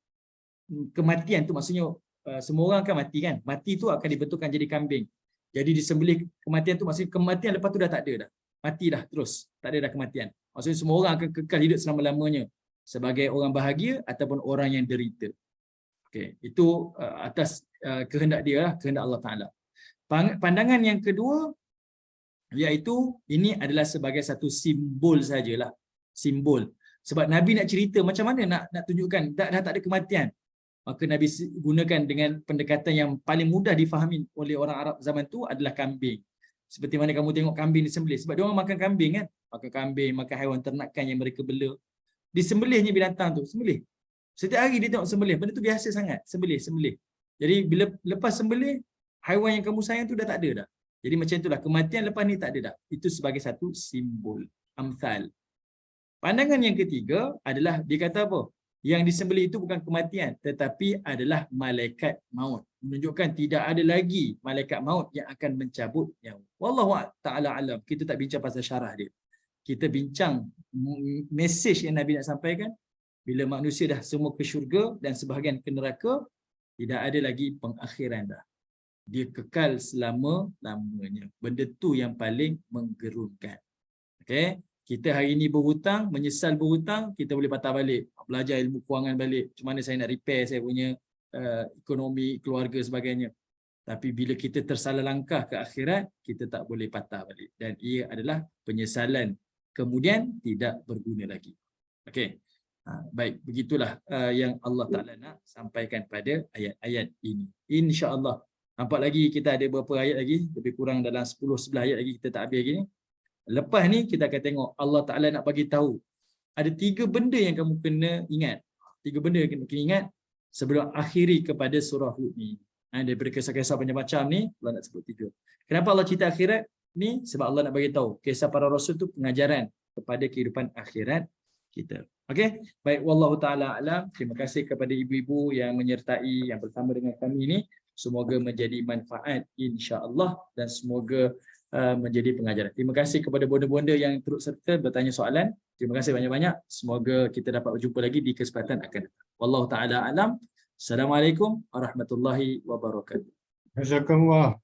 kematian tu, maksudnya semua orang akan mati kan. Mati tu akan dibentukkan jadi kambing. Jadi disembelih kematian tu, maksudnya kematian lepas tu dah tak ada dah. Mati dah terus. Tak ada dah kematian. Maksudnya semua orang akan kekal hidup selama-lamanya sebagai orang bahagia ataupun orang yang derita. Okey, itu atas kehendak dia lah, kehendak Allah Ta'ala. Pandangan yang kedua, iaitu ini adalah sebagai satu simbol sajalah. Simbol. Sebab Nabi nak cerita macam mana nak tunjukkan dah tak ada kematian. Maka Nabi gunakan dengan pendekatan yang paling mudah difahami oleh orang Arab zaman tu adalah kambing. Seperti mana kamu tengok kambing disembelih. Sebab dia orang makan kambing kan. Makan kambing, makan haiwan ternakan yang mereka bela. Disembelihnya binatang tu, sembelih. Setiap hari dia tengok sembelih. Benda tu biasa sangat. Sembelih. Jadi bila lepas sembelih, haiwan yang kamu sayang tu dah tak ada dah. Jadi macam itulah, kematian lepas ni tak ada dah. Itu sebagai satu simbol. Amthal. Pandangan yang ketiga adalah, dia kata apa? Yang disembelih itu bukan kematian, tetapi adalah malaikat maut. Menunjukkan tidak ada lagi malaikat maut yang akan mencabut nyawa. Wallahu ta'ala alam. Kita tak bincang pasal syarah dia. Kita bincang mesej yang Nabi nak sampaikan. Bila manusia dah semua ke syurga dan sebahagian ke neraka, tidak ada lagi pengakhiran dah. Dia kekal selama-lamanya. Benda tu yang paling menggerunkan. Okey, kita hari ini berhutang, menyesal berhutang, kita boleh patah balik, belajar ilmu kewangan balik, macam mana saya nak repair saya punya ekonomi, keluarga sebagainya. Tapi bila kita tersalah langkah ke akhirat, kita tak boleh patah balik. Dan ia adalah penyesalan kemudian tidak berguna lagi. Okey. Baik, begitulah yang Allah Ta'ala nak sampaikan pada ayat-ayat ini. InsyaAllah. Nampak lagi kita ada beberapa ayat lagi, lebih kurang dalam 10-11 ayat lagi kita tak habis lagi ni. Lepas ni kita akan tengok Allah Ta'ala nak bagi tahu ada 3 benda yang kamu kena ingat. 3 benda yang kena ingat sebelum akhiri kepada surah Hud ni. Daripada kisah-kisah macam-macam ni, Allah nak sebut 3. Kenapa Allah cerita akhirat ni? Sebab Allah nak bagi tahu kisah para rasul tu pengajaran kepada kehidupan akhirat kita. Okey, baik, wallahu taala alam. Terima kasih kepada ibu-ibu yang menyertai, yang bersama dengan kami ni. Semoga menjadi manfaat insya-Allah dan semoga menjadi pengajaran. Terima kasih kepada bonda-bonda yang turut serta bertanya soalan. Terima kasih banyak-banyak. Semoga kita dapat berjumpa lagi di kesempatan akan datang. Wallahu taala alam. Assalamualaikum warahmatullahi wabarakatuh. Jazakallah.